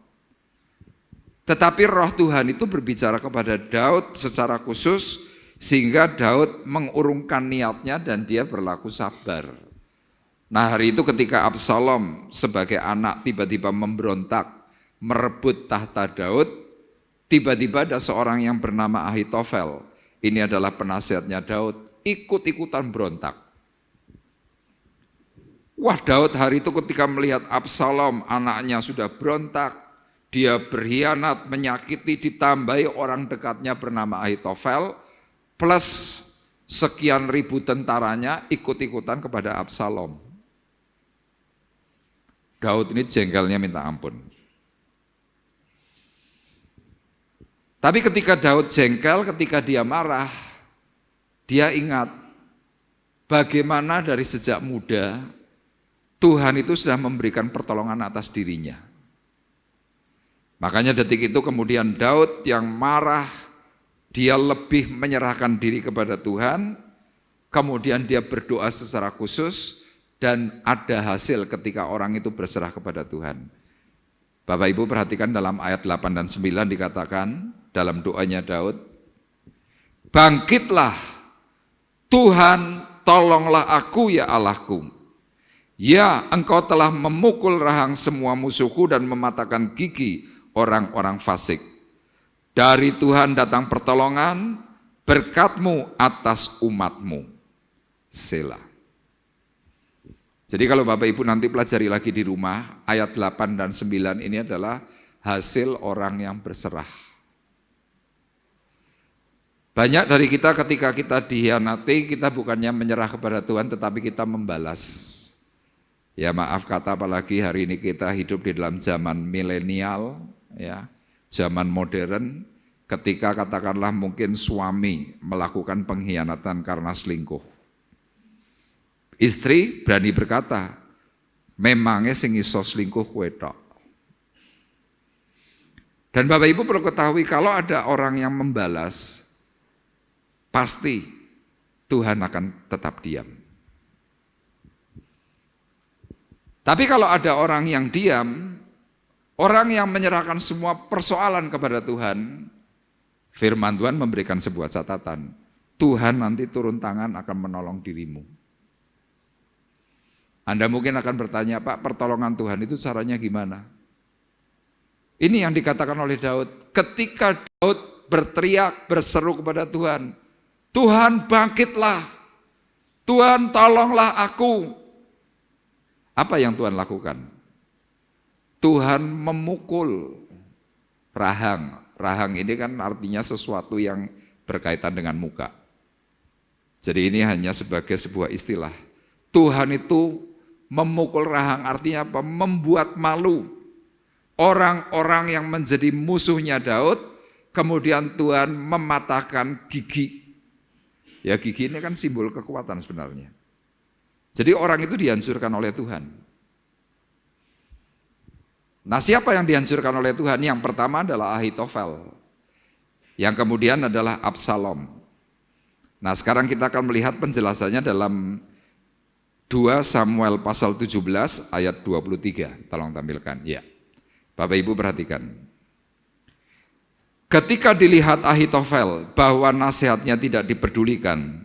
Tetapi roh Tuhan itu berbicara kepada Daud secara khusus, sehingga Daud mengurungkan niatnya dan dia berlaku sabar. Nah, hari itu ketika Absalom sebagai anak tiba-tiba memberontak, merebut tahta Daud, tiba-tiba ada seorang yang bernama Ahitofel, ini adalah penasihatnya Daud, ikut-ikutan berontak. Wah, Daud hari itu ketika melihat Absalom anaknya sudah berontak, dia berkhianat, menyakiti, ditambahi orang dekatnya bernama Ahitofel, plus sekian ribu tentaranya ikut-ikutan kepada Absalom. Daud ini jengkelnya minta ampun. Tapi ketika Daud jengkel, ketika dia marah, dia ingat bagaimana dari sejak muda Tuhan itu sudah memberikan pertolongan atas dirinya. Makanya detik itu kemudian Daud yang marah, dia lebih menyerahkan diri kepada Tuhan, kemudian dia berdoa secara khusus, dan ada hasil ketika orang itu berserah kepada Tuhan. Bapak Ibu perhatikan dalam ayat 8 dan 9 dikatakan dalam doanya Daud, bangkitlah Tuhan, tolonglah aku ya Allahku. Ya, engkau telah memukul rahang semua musuhku dan mematahkan gigi orang-orang fasik. Dari Tuhan datang pertolongan, berkat-Mu atas umat-Mu. Selah. Jadi kalau Bapak Ibu nanti pelajari lagi di rumah, ayat 8 dan 9 ini adalah hasil orang yang berserah. Banyak dari kita ketika kita dikhianati, kita bukannya menyerah kepada Tuhan, tetapi kita membalas. Ya maaf kata, apalagi hari ini kita hidup di dalam zaman milenial, ya, zaman modern, ketika katakanlah mungkin suami melakukan pengkhianatan karena selingkuh. Istri berani berkata, memangnya sing iso selingkuh kowe tok. Dan Bapak Ibu perlu ketahui, kalau ada orang yang membalas, pasti Tuhan akan tetap diam. Tapi kalau ada orang yang diam, orang yang menyerahkan semua persoalan kepada Tuhan, firman Tuhan memberikan sebuah catatan. Tuhan nanti turun tangan akan menolong dirimu. Anda mungkin akan bertanya, Pak, pertolongan Tuhan itu caranya gimana? Ini yang dikatakan oleh Daud. Ketika Daud berteriak, berseru kepada Tuhan, Tuhan bangkitlah, Tuhan tolonglah aku. Apa yang Tuhan lakukan? Tuhan memukul rahang. Rahang ini kan artinya sesuatu yang berkaitan dengan muka. Jadi ini hanya sebagai sebuah istilah. Tuhan itu memukul rahang, artinya apa? Membuat malu orang-orang yang menjadi musuhnya Daud, kemudian Tuhan mematahkan gigi. Ya, gigi ini kan simbol kekuatan sebenarnya. Jadi orang itu dihancurkan oleh Tuhan. Nah, siapa yang dihancurkan oleh Tuhan? Yang pertama adalah Ahitofel. Yang kemudian adalah Absalom. Nah, sekarang kita akan melihat penjelasannya dalam 2 Samuel pasal 17 ayat 23. Tolong tampilkan. Ya. Bapak Ibu perhatikan. Ketika dilihat Ahitofel bahwa nasihatnya tidak dipedulikan,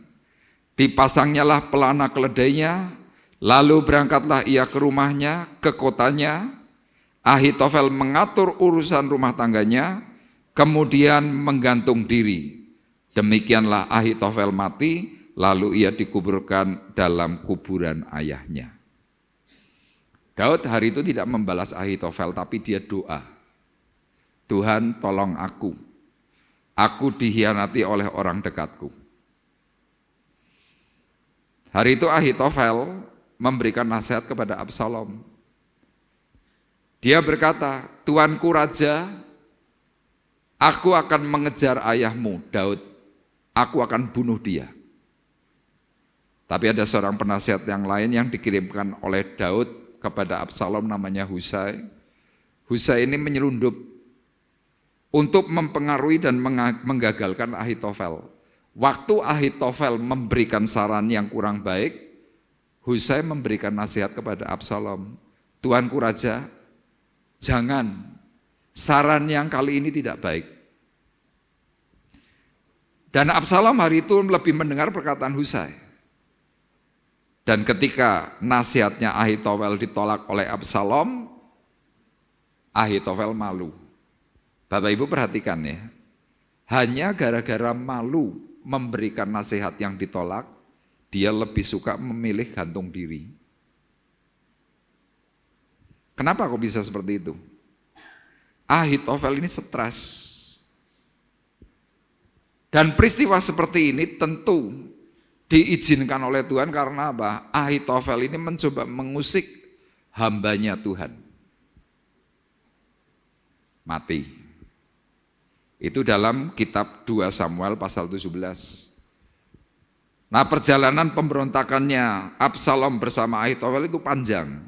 dipasangnyalah pelana keledainya, lalu berangkatlah ia ke rumahnya, ke kotanya. Ahitofel mengatur urusan rumah tangganya, kemudian menggantung diri. Demikianlah Ahitofel mati, lalu ia dikuburkan dalam kuburan ayahnya. Daud hari itu tidak membalas Ahitofel, tapi dia doa. Tuhan tolong aku dikhianati oleh orang dekatku. Hari itu Ahitofel memberikan nasihat kepada Absalom. Dia berkata, Tuanku Raja, aku akan mengejar ayahmu Daud, aku akan bunuh dia. Tapi ada seorang penasihat yang lain yang dikirimkan oleh Daud kepada Absalom, namanya Husai. Husai ini menyelundup untuk mempengaruhi dan menggagalkan Ahitofel. Waktu Ahitofel memberikan saran yang kurang baik, Husai memberikan nasihat kepada Absalom. Tuanku Raja, jangan, saran yang kali ini tidak baik. Dan Absalom hari itu lebih mendengar perkataan Husai. Dan ketika nasihatnya Ahitofel ditolak oleh Absalom, Ahitofel malu. Bapak Ibu perhatikan ya, hanya gara-gara malu memberikan nasihat yang ditolak, dia lebih suka memilih gantung diri. Kenapa kok bisa seperti itu? Ahitofel ini stres. Dan peristiwa seperti ini tentu diizinkan oleh Tuhan karena apa? Ahitofel ini mencoba mengusik hambanya Tuhan. Mati. Itu dalam kitab 2 Samuel pasal 17. Nah, perjalanan pemberontakannya Absalom bersama Ahitofel itu panjang.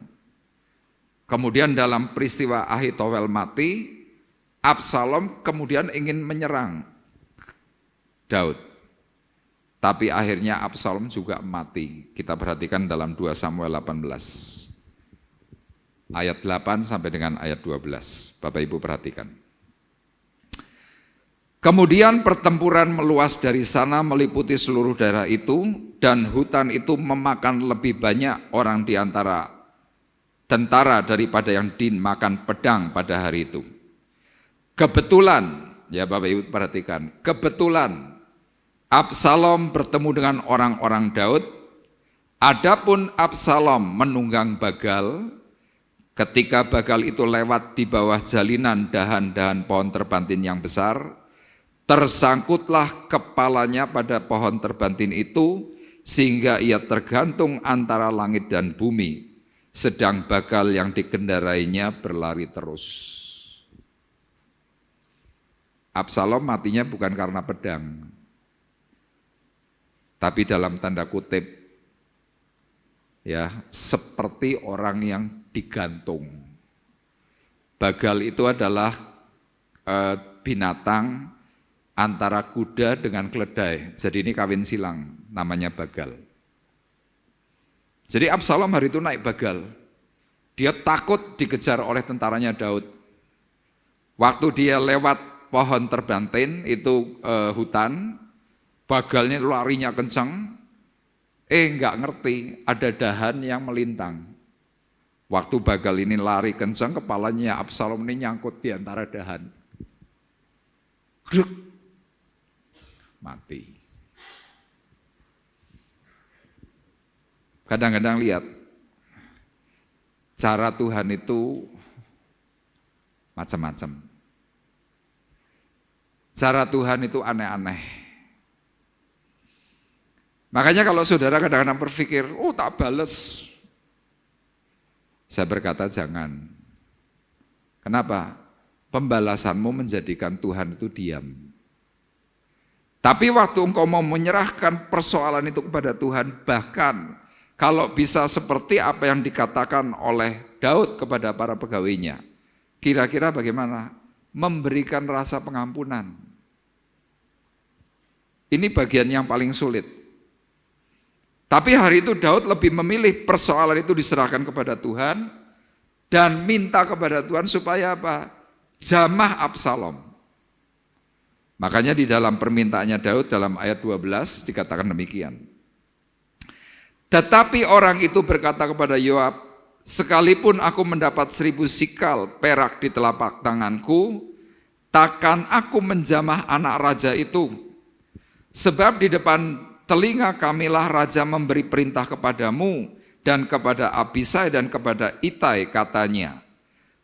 Kemudian dalam peristiwa Ahitofel mati, Absalom kemudian ingin menyerang Daud. Tapi akhirnya Absalom juga mati. Kita perhatikan dalam 2 Samuel 18. Ayat 8 sampai dengan ayat 12. Bapak Ibu perhatikan. Kemudian pertempuran meluas dari sana meliputi seluruh daerah itu, dan hutan itu memakan lebih banyak orang di antara tentara daripada yang dimakan pedang pada hari itu. Kebetulan, ya Bapak Ibu perhatikan, kebetulan Absalom bertemu dengan orang-orang Daud Adapun Absalom menunggang Bagal, ketika Bagal itu lewat di bawah jalinan dahan-dahan pohon terbantin yang besar, tersangkutlah kepalanya pada pohon terbantin itu, sehingga ia tergantung antara langit dan bumi, sedang Bagal yang dikendarainya berlari terus. Absalom matinya bukan karena pedang, tapi dalam tanda kutip, ya, seperti orang yang digantung. Bagal itu adalah binatang antara kuda dengan keledai. Jadi ini kawin silang, namanya Bagal. Jadi Absalom hari itu naik Bagal. Dia takut dikejar oleh tentaranya Daud. Waktu dia lewat pohon terbantin, itu hutan, Bagalnya larinya kencang, nggak ngerti ada dahan yang melintang. Waktu Bagal ini lari kencang, kepalanya Absalom ini nyangkut di antara dahan. Gluk, mati. Kadang-kadang lihat, cara Tuhan itu macam-macam. Cara Tuhan itu aneh-aneh. Makanya kalau saudara kadang-kadang berpikir, oh tak bales. Saya berkata jangan. Kenapa? Pembalasanmu menjadikan Tuhan itu diam. Tapi waktu engkau mau menyerahkan persoalan itu kepada Tuhan, bahkan kalau bisa seperti apa yang dikatakan oleh Daud kepada para pegawainya, kira-kira bagaimana? Memberikan rasa pengampunan. Ini bagian yang paling sulit. Tapi hari itu Daud lebih memilih persoalan itu diserahkan kepada Tuhan dan minta kepada Tuhan supaya apa? Jamah Absalom. Makanya di dalam permintaannya Daud dalam ayat 12 dikatakan demikian. Tetapi orang itu berkata kepada Yoab, sekalipun aku mendapat 1000 sikal perak di telapak tanganku, takkan aku menjamah anak raja itu. Sebab di depan telinga kamilah raja memberi perintah kepadamu dan kepada Abisai dan kepada Itai, katanya,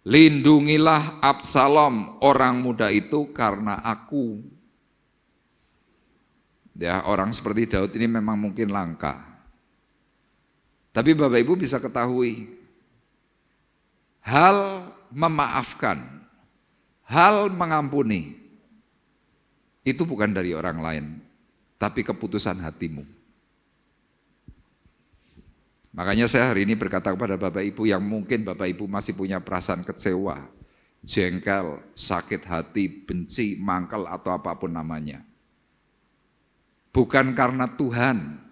lindungilah Absalom orang muda itu karena aku. Ya, orang seperti Daud ini memang mungkin langka. Tapi Bapak Ibu bisa ketahui, hal memaafkan, hal mengampuni, itu bukan dari orang lain, tapi keputusan hatimu. Makanya saya hari ini berkata kepada Bapak Ibu yang mungkin Bapak Ibu masih punya perasaan kecewa, jengkel, sakit hati, benci, mangkel atau apapun namanya. Bukan karena Tuhan,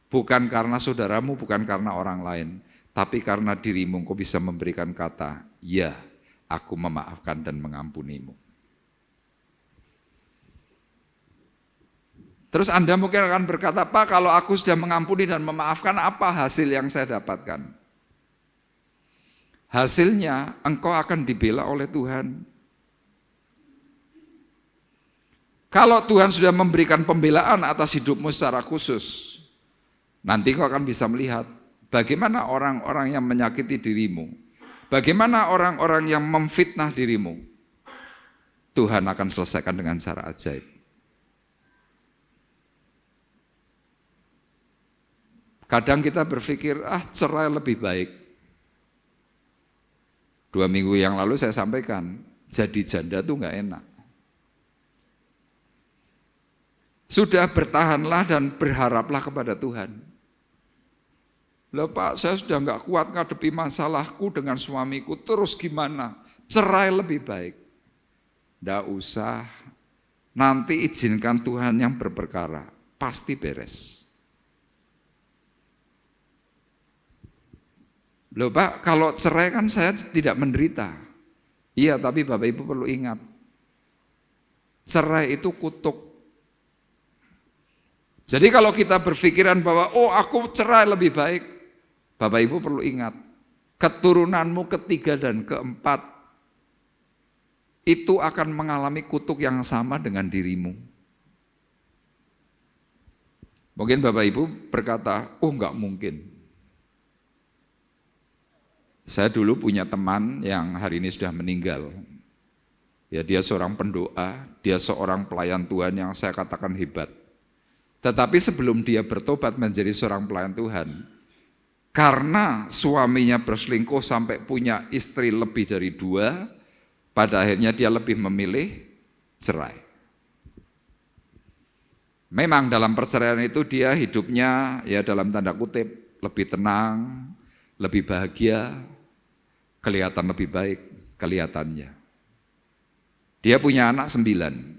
bukan karena saudaramu, bukan karena orang lain, tapi karena dirimu kau bisa memberikan kata, ya, aku memaafkan dan mengampunimu. Terus Anda mungkin akan berkata, Pak, kalau aku sudah mengampuni dan memaafkan, apa hasil yang saya dapatkan? Hasilnya, engkau akan dibela oleh Tuhan. Kalau Tuhan sudah memberikan pembelaan atas hidupmu secara khusus, nanti kau akan bisa melihat bagaimana orang-orang yang menyakiti dirimu, bagaimana orang-orang yang memfitnah dirimu, Tuhan akan selesaikan dengan cara ajaib. Kadang kita berpikir, cerai lebih baik. 2 minggu yang lalu saya sampaikan, jadi janda tuh nggak enak. Sudah bertahanlah dan berharaplah kepada Tuhan. Loh Pak, saya sudah nggak kuat ngadepi masalahku dengan suamiku, terus gimana? Cerai lebih baik. Nggak usah, nanti izinkan Tuhan yang berperkara, pasti beres. Loh Pak, kalau cerai kan saya tidak menderita. Iya, tapi Bapak Ibu perlu ingat, cerai itu kutuk. Jadi kalau kita berpikiran bahwa, aku cerai lebih baik, Bapak Ibu perlu ingat, keturunanmu ketiga dan keempat, itu akan mengalami kutuk yang sama dengan dirimu. Mungkin Bapak Ibu berkata, enggak mungkin. Saya dulu punya teman yang hari ini sudah meninggal. Ya, dia seorang pendoa, dia seorang pelayan Tuhan yang saya katakan hebat. Tetapi sebelum dia bertobat menjadi seorang pelayan Tuhan, karena suaminya berselingkuh sampai punya istri lebih dari 2, pada akhirnya dia lebih memilih cerai. Memang dalam perceraian itu dia hidupnya ya dalam tanda kutip lebih tenang, lebih bahagia, kelihatan lebih baik kelihatannya. Dia punya anak 9.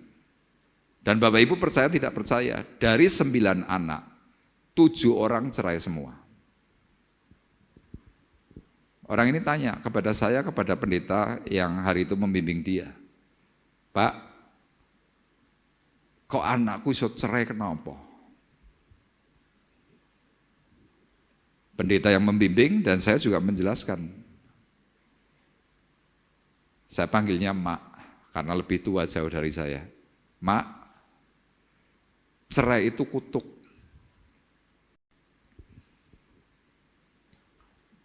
Dan Bapak Ibu percaya tidak percaya, dari 9 anak, 7 orang cerai semua. Orang ini tanya kepada saya, kepada pendeta yang hari itu membimbing dia, Pak, kok anakku iso cerai kenapa? Pendeta yang membimbing dan saya juga menjelaskan. Saya panggilnya Mak, karena lebih tua jauh dari saya. Mak, cerai itu kutuk.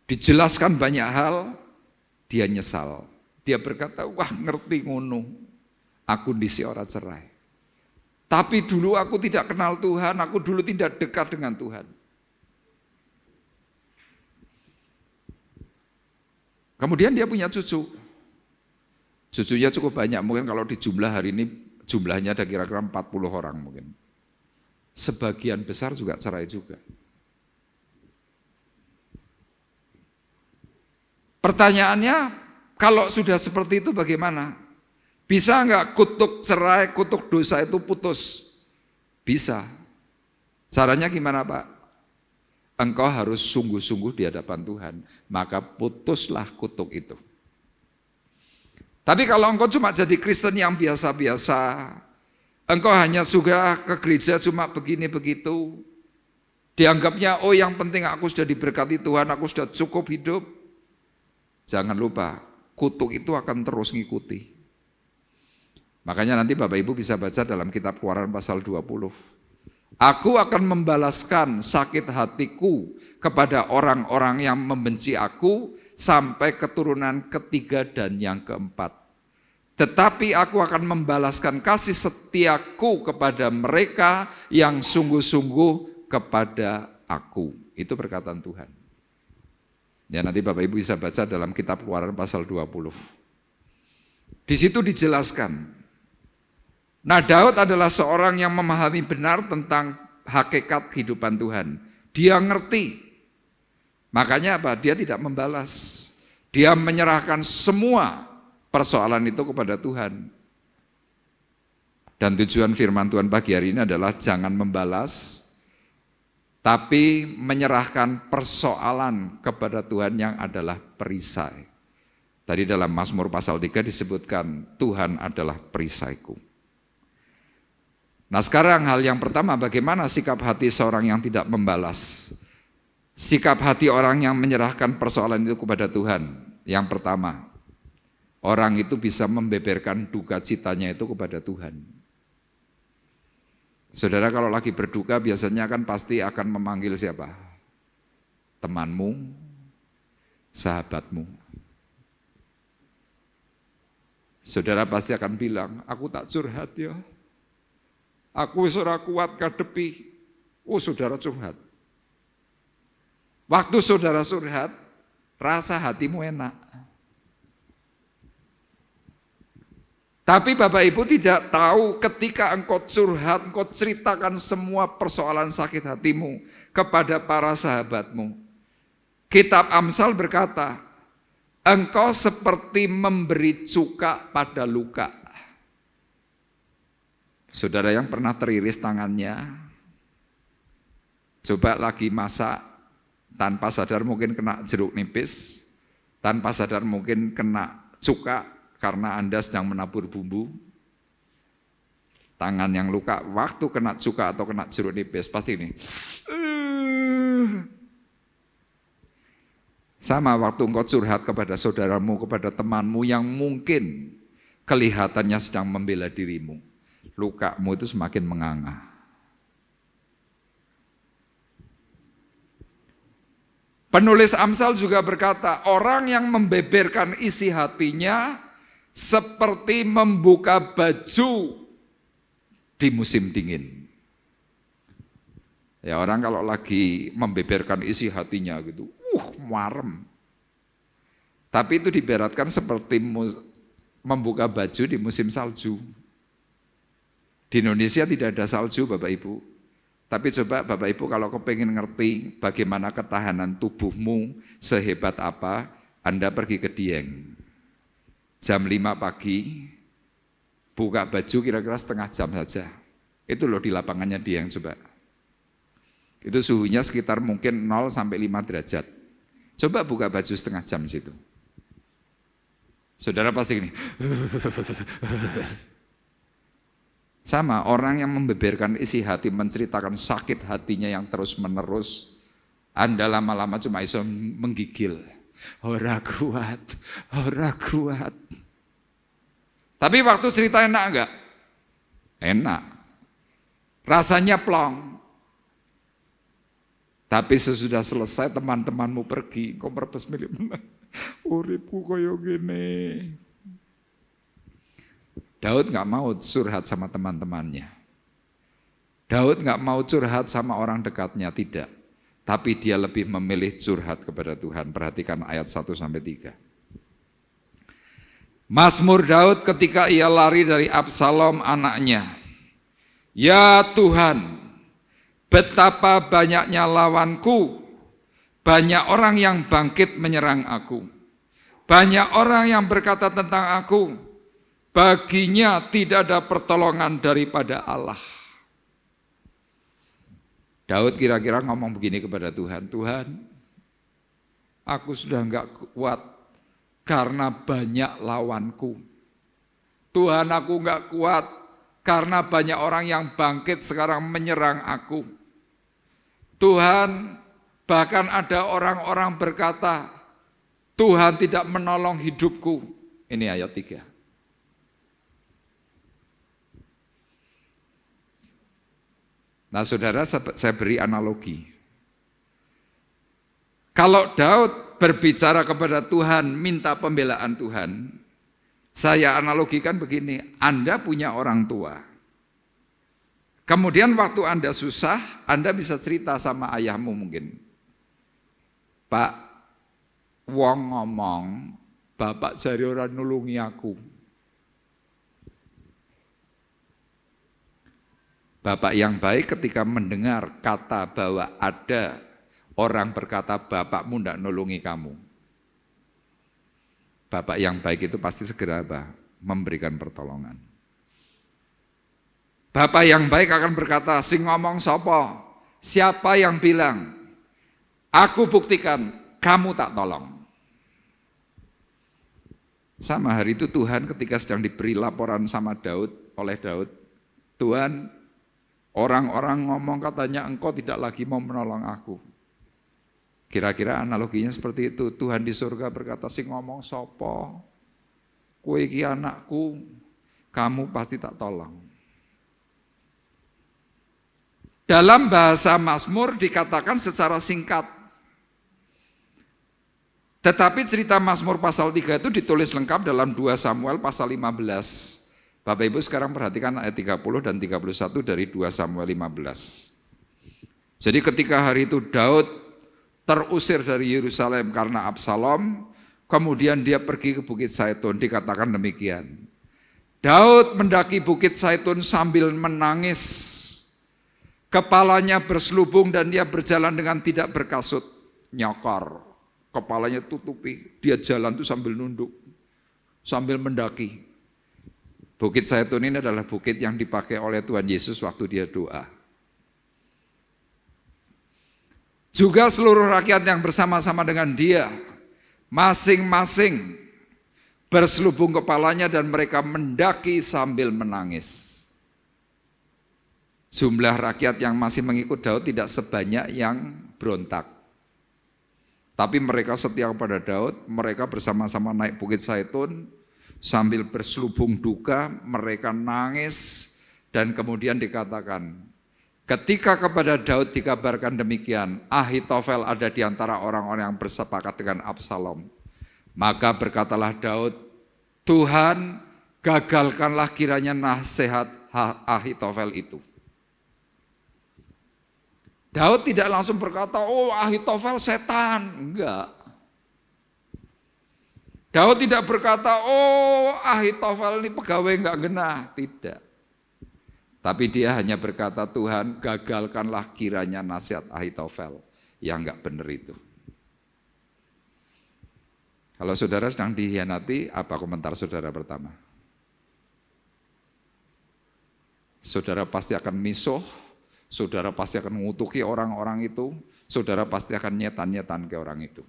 Dijelaskan banyak hal, dia nyesal. Dia berkata, wah ngerti ngono, aku disi ora cerai. Tapi dulu aku tidak kenal Tuhan, aku dulu tidak dekat dengan Tuhan. Kemudian dia punya cucu. Cucunya cukup banyak, mungkin kalau di jumlah hari ini, jumlahnya ada kira-kira 40 orang mungkin. Sebagian besar juga cerai juga. Pertanyaannya, kalau sudah seperti itu bagaimana? Bisa enggak kutuk cerai, kutuk dosa itu putus? Bisa. Caranya gimana Pak? Engkau harus sungguh-sungguh di hadapan Tuhan, maka putuslah kutuk itu. Tapi kalau engkau cuma jadi Kristen yang biasa-biasa, engkau hanya suka ke gereja cuma begini begitu, dianggapnya oh yang penting aku sudah diberkati Tuhan, aku sudah cukup hidup. Jangan lupa, kutuk itu akan terus ngikuti. Makanya nanti Bapak Ibu bisa baca dalam kitab Keluaran pasal 20. Aku akan membalaskan sakit hatiku kepada orang-orang yang membenci aku sampai keturunan ketiga dan yang keempat. Tetapi aku akan membalaskan kasih setiaku kepada mereka yang sungguh-sungguh kepada aku. Itu perkataan Tuhan. Ya nanti Bapak Ibu bisa baca dalam kitab Keluaran pasal 20. Di situ dijelaskan. Nah Daud adalah seorang yang memahami benar tentang hakikat kehidupan Tuhan. Dia ngerti. Makanya apa? Dia tidak membalas. Dia menyerahkan semua persoalan itu kepada Tuhan. Dan tujuan firman Tuhan pagi hari ini adalah jangan membalas, tapi menyerahkan persoalan kepada Tuhan yang adalah perisai. Tadi dalam Mazmur pasal 3 disebutkan Tuhan adalah perisaiku. Nah sekarang hal yang pertama, bagaimana sikap hati seorang yang tidak membalas? Sikap hati orang yang menyerahkan persoalan itu kepada Tuhan. Yang pertama, orang itu bisa membeberkan duka citanya itu kepada Tuhan. Saudara kalau lagi berduka biasanya kan pasti akan memanggil siapa? Temanmu, sahabatmu. Saudara pasti akan bilang, aku tak curhat ya. Aku ora kuat ngadepi. Oh saudara curhat. Waktu saudara curhat, rasa hatimu enak. Tapi Bapak Ibu tidak tahu ketika engkau curhat, engkau ceritakan semua persoalan sakit hatimu kepada para sahabatmu. Kitab Amsal berkata, engkau seperti memberi cuka pada luka. Saudara yang pernah teriris tangannya, coba lagi masak, tanpa sadar mungkin kena jeruk nipis, tanpa sadar mungkin kena cuka, karena Anda sedang menabur bumbu. Tangan yang luka, waktu kena cuka atau kena jeruk nipis, pasti ini. Sama waktu engkau curhat kepada saudaramu, kepada temanmu yang mungkin kelihatannya sedang membela dirimu. Lukamu itu semakin menganga. Penulis Amsal juga berkata, orang yang membeberkan isi hatinya seperti membuka baju di musim dingin. Ya, orang kalau lagi membeberkan isi hatinya gitu, marem. Tapi itu diberatkan seperti membuka baju di musim salju. Di Indonesia tidak ada salju Bapak Ibu. Tapi coba Bapak Ibu kalau kepengen ngerti bagaimana ketahanan tubuhmu sehebat apa, Anda pergi ke Dieng. Jam 5 pagi, buka baju kira-kira setengah jam saja. Itu loh di lapangannya Dieng coba. Itu suhunya sekitar mungkin 0 sampai 5 derajat. Coba buka baju setengah jam di situ. Saudara pasti gini. Sama, orang yang membeberkan isi hati, menceritakan sakit hatinya yang terus menerus, Anda lama-lama cuma bisa menggigil. Ora kuat. Tapi waktu cerita enak enggak? Enak. Rasanya plong. Tapi sesudah selesai teman-temanmu pergi, kau merebes milik menang. Uripku koyo gini. Daud nggak mau curhat sama teman-temannya. Daud nggak mau curhat sama orang dekatnya, tidak. Tapi dia lebih memilih curhat kepada Tuhan. Perhatikan ayat 1-3. Mazmur Daud ketika ia lari dari Absalom anaknya. Ya Tuhan, betapa banyaknya lawanku. Banyak orang yang bangkit menyerang aku. Banyak orang yang berkata tentang aku. Baginya tidak ada pertolongan daripada Allah. Daud kira-kira ngomong begini kepada Tuhan, Tuhan, aku sudah enggak kuat karena banyak lawanku. Tuhan, aku enggak kuat karena banyak orang yang bangkit sekarang menyerang aku. Tuhan, bahkan ada orang-orang berkata, Tuhan tidak menolong hidupku. Ini ayat 3. Nah saudara, saya beri analogi. Kalau Daud berbicara kepada Tuhan, minta pembelaan Tuhan, saya analogikan begini, Anda punya orang tua. Kemudian waktu Anda susah, Anda bisa cerita sama ayahmu mungkin. Pak, wong ngomong, bapak jari ora nulungi aku. Bapak yang baik ketika mendengar kata bahwa ada orang berkata bapakmu tidak nolongi kamu. Bapak yang baik itu pasti segera apa? Memberikan pertolongan. Bapak yang baik akan berkata, sing ngomong sopo? Siapa yang bilang? Aku buktikan, kamu tak tolong. Sama hari itu Tuhan ketika sedang diberi laporan sama Daud, oleh Daud, Tuhan, orang-orang ngomong katanya engkau tidak lagi mau menolong aku. Kira-kira analoginya seperti itu. Tuhan di surga berkata, sing ngomong sopo, kowe iki anakku, kamu pasti tak tolong. Dalam bahasa Mazmur dikatakan secara singkat. Tetapi cerita Mazmur pasal 3 itu ditulis lengkap dalam 2 Samuel pasal 15. Bapak Ibu sekarang perhatikan ayat 30 dan 31 dari 2 Samuel 15. Jadi ketika hari itu Daud terusir dari Yerusalem karena Absalom, kemudian dia pergi ke Bukit Zaitun, dikatakan demikian. Daud mendaki Bukit Zaitun sambil menangis, kepalanya berselubung dan dia berjalan dengan tidak berkasut, nyokor, kepalanya tutupi, dia jalan tuh sambil nunduk, sambil mendaki. Bukit Zaitun ini adalah bukit yang dipakai oleh Tuhan Yesus waktu dia doa. Juga seluruh rakyat yang bersama-sama dengan dia, masing-masing berselubung kepalanya dan mereka mendaki sambil menangis. Jumlah rakyat yang masih mengikut Daud tidak sebanyak yang berontak. Tapi mereka setia kepada Daud, mereka bersama-sama naik Bukit Zaitun, sambil berselubung duka, mereka nangis, dan kemudian dikatakan, Ketika kepada Daud dikabarkan demikian, Ahitofel ada di antara orang-orang yang bersepakat dengan Absalom. Maka berkatalah Daud, Tuhan gagalkanlah kiranya nasihat Ahitofel itu. Daud tidak langsung berkata, oh Ahitofel setan. Enggak. Daud tidak berkata, oh Ahitofel ini pegawai enggak genah. Tidak. Tapi dia hanya berkata, Tuhan gagalkanlah kiranya nasihat Ahitofel yang enggak benar itu. Kalau saudara sedang dihianati, apa komentar saudara pertama? Saudara pasti akan misuh, saudara pasti akan mengutuki orang-orang itu, saudara pasti akan nyetan-nyetan ke orang itu.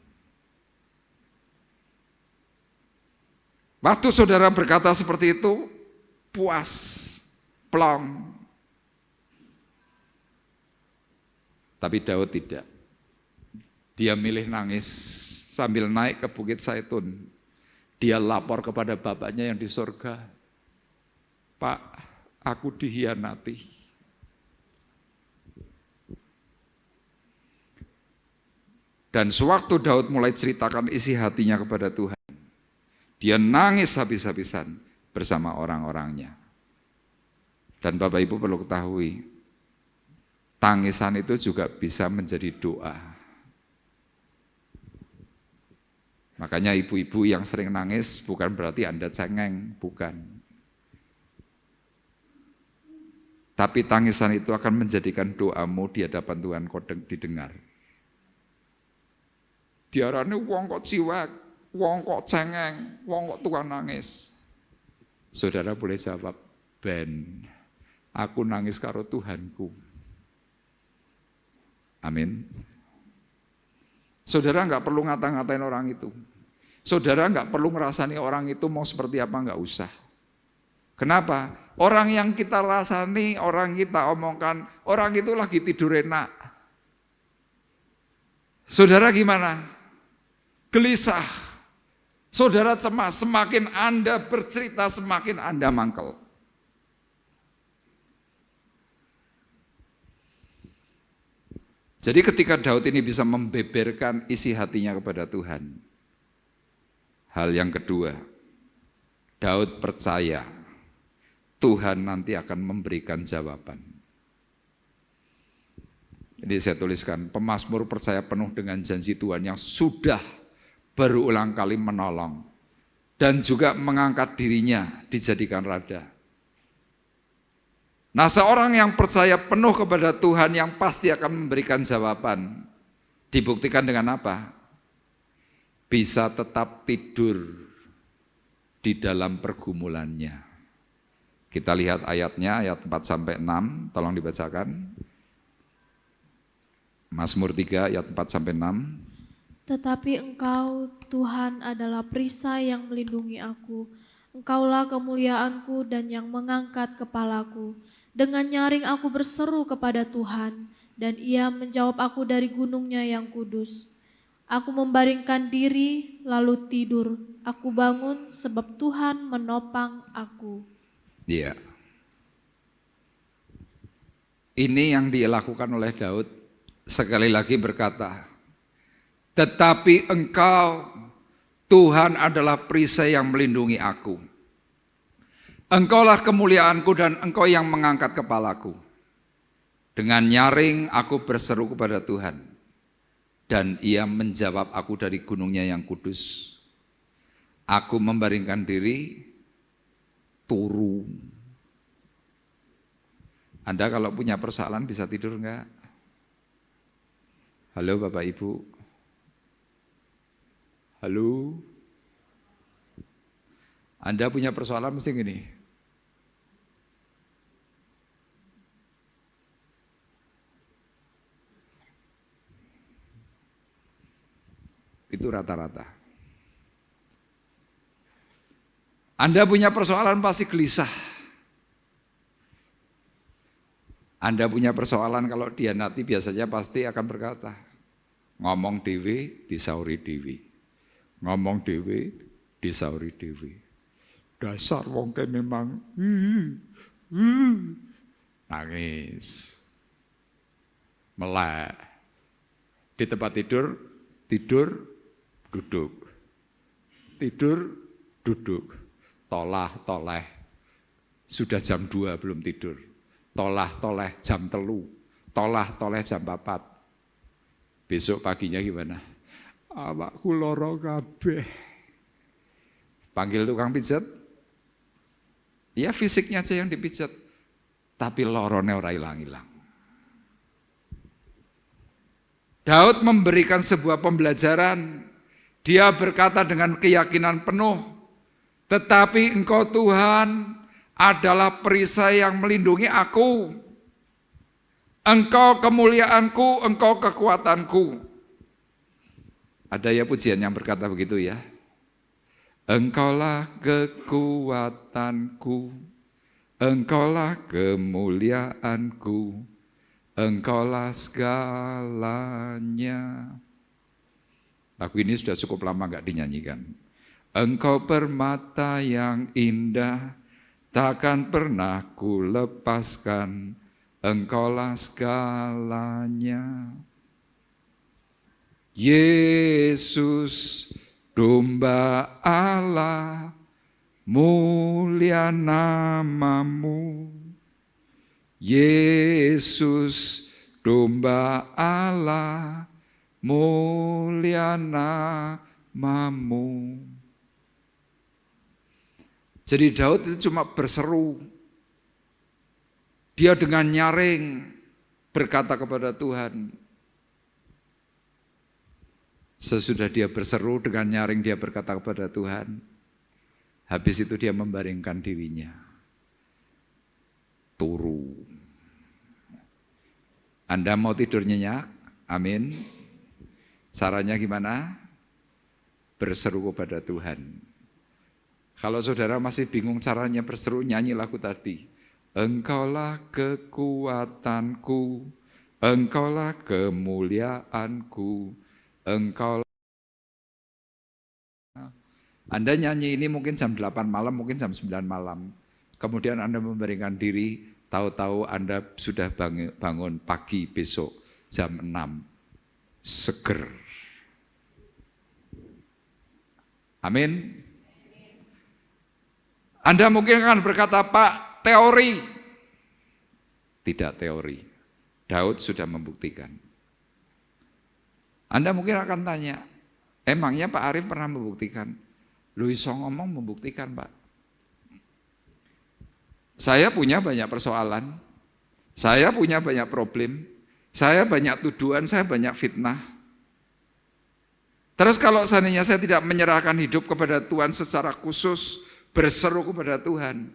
Waktu saudara berkata seperti itu, puas, plong. Tapi Daud tidak. Dia milih nangis sambil naik ke Bukit Zaitun. Dia lapor kepada bapaknya yang di surga. Pak, aku dihianati. Dan sewaktu Daud mulai ceritakan isi hatinya kepada Tuhan, dia nangis habis-habisan bersama orang-orangnya. Dan Bapak Ibu perlu ketahui, tangisan itu juga bisa menjadi doa. Makanya ibu-ibu yang sering nangis bukan berarti Anda cengeng, bukan. Tapi tangisan itu akan menjadikan doamu di hadapan Tuhan kau didengar. Diarani wong kok ciwek, wong kok cengeng, wong kok tukang nangis. Saudara boleh jawab, Ben, aku nangis karo Tuhanku. Amin. Saudara nggak perlu ngata-ngatain orang itu. Saudara nggak perlu ngerasani orang itu mau seperti apa, nggak usah. Kenapa? Orang yang kita rasani, orang kita omongkan, orang itu lagi tidur enak. Saudara gimana? Gelisah. Saudara cemas, semakin Anda bercerita, semakin Anda mangkel. Jadi ketika Daud ini bisa membeberkan isi hatinya kepada Tuhan, hal yang kedua, Daud percaya Tuhan nanti akan memberikan jawaban. Jadi saya tuliskan, pemazmur percaya penuh dengan janji Tuhan yang sudah berulang kali menolong dan juga mengangkat dirinya dijadikan rada. Nah, seorang yang percaya penuh kepada Tuhan yang pasti akan memberikan jawaban, dibuktikan dengan apa? Bisa tetap tidur di dalam pergumulannya. Kita lihat ayatnya, ayat 4-6, tolong dibacakan. Mazmur 3 ayat 4-6. Tetapi Engkau, Tuhan, adalah perisai yang melindungi aku. Engkaulah kemuliaanku dan yang mengangkat kepalaku. Dengan nyaring aku berseru kepada Tuhan, dan Ia menjawab aku dari gunungnya yang kudus. Aku membaringkan diri, lalu tidur. Aku bangun sebab Tuhan menopang aku. Iya. Ini yang dilakukan oleh Daud, sekali lagi berkata, tetapi Engkau, Tuhan adalah perisai yang melindungi aku. Engkaulah kemuliaanku dan Engkau yang mengangkat kepalaku. Dengan nyaring aku berseru kepada Tuhan, dan Ia menjawab aku dari gunungnya yang kudus. Aku membaringkan diri, turu. Anda kalau punya persoalan bisa tidur enggak? Halo Bapak Ibu. Halo. Anda punya persoalan mesti gini. Itu rata-rata. Anda punya persoalan pasti gelisah. Anda punya persoalan kalau dihianati biasanya pasti akan berkata, ngomong dewe disauri dewe. Ngomong dewe disauri dewe. Dasar wong kene memang nangis. melek. Di tempat tidur, duduk. Tidur, duduk. Toleh. Sudah jam 2 belum tidur. Toleh jam 3. Toleh jam 4. Besok paginya gimana? Awakku loro kabeh. Panggil tukang pijat. Ya fisiknya aja yang dipijat. Tapi lorone ora ilang-ilang. Daud memberikan sebuah pembelajaran. Dia berkata dengan keyakinan penuh, tetapi Engkau Tuhan adalah perisai yang melindungi aku. Engkau kemuliaanku, Engkau kekuatanku. Ada ya pujian yang berkata begitu ya. Engkaulah kekuatanku, Engkaulah kemuliaanku, Engkaulah segalanya. Lagu ini sudah cukup lama enggak dinyanyikan. Engkau permata yang indah, takkan pernah ku lepaskan, Engkaulah segalanya. Yesus, domba Allah, mulia namamu. Yesus, domba Allah, mulia namamu. Jadi Daud itu cuma berseru. Dia dengan nyaring berkata kepada Tuhan. Sesudah dia berseru dengan nyaring dia berkata kepada Tuhan. Habis itu dia membaringkan dirinya. Turu. Anda mau tidur nyenyak? Amin. Caranya gimana? Berseru kepada Tuhan. Kalau saudara masih bingung caranya berseru, nyanyi lagu tadi. Engkaulah kekuatanku, Engkaulah kemuliaanku, Engkaulah. Anda nyanyi ini mungkin jam 8 malam, mungkin jam 9 malam. Kemudian Anda membaringkan diri, tahu-tahu Anda sudah bangun pagi besok jam 6. Seger. Amin. Anda mungkin akan berkata, Pak, teori. Tidak teori. Daud sudah membuktikan. Anda mungkin akan tanya, emangnya Pak Arif pernah membuktikan? Lu iso ngomong membuktikan, Pak. Saya punya banyak persoalan. Saya punya banyak problem. Saya banyak tuduhan, saya banyak fitnah. Terus kalau seandainya saya tidak menyerahkan hidup kepada Tuhan secara khusus, berseru kepada Tuhan.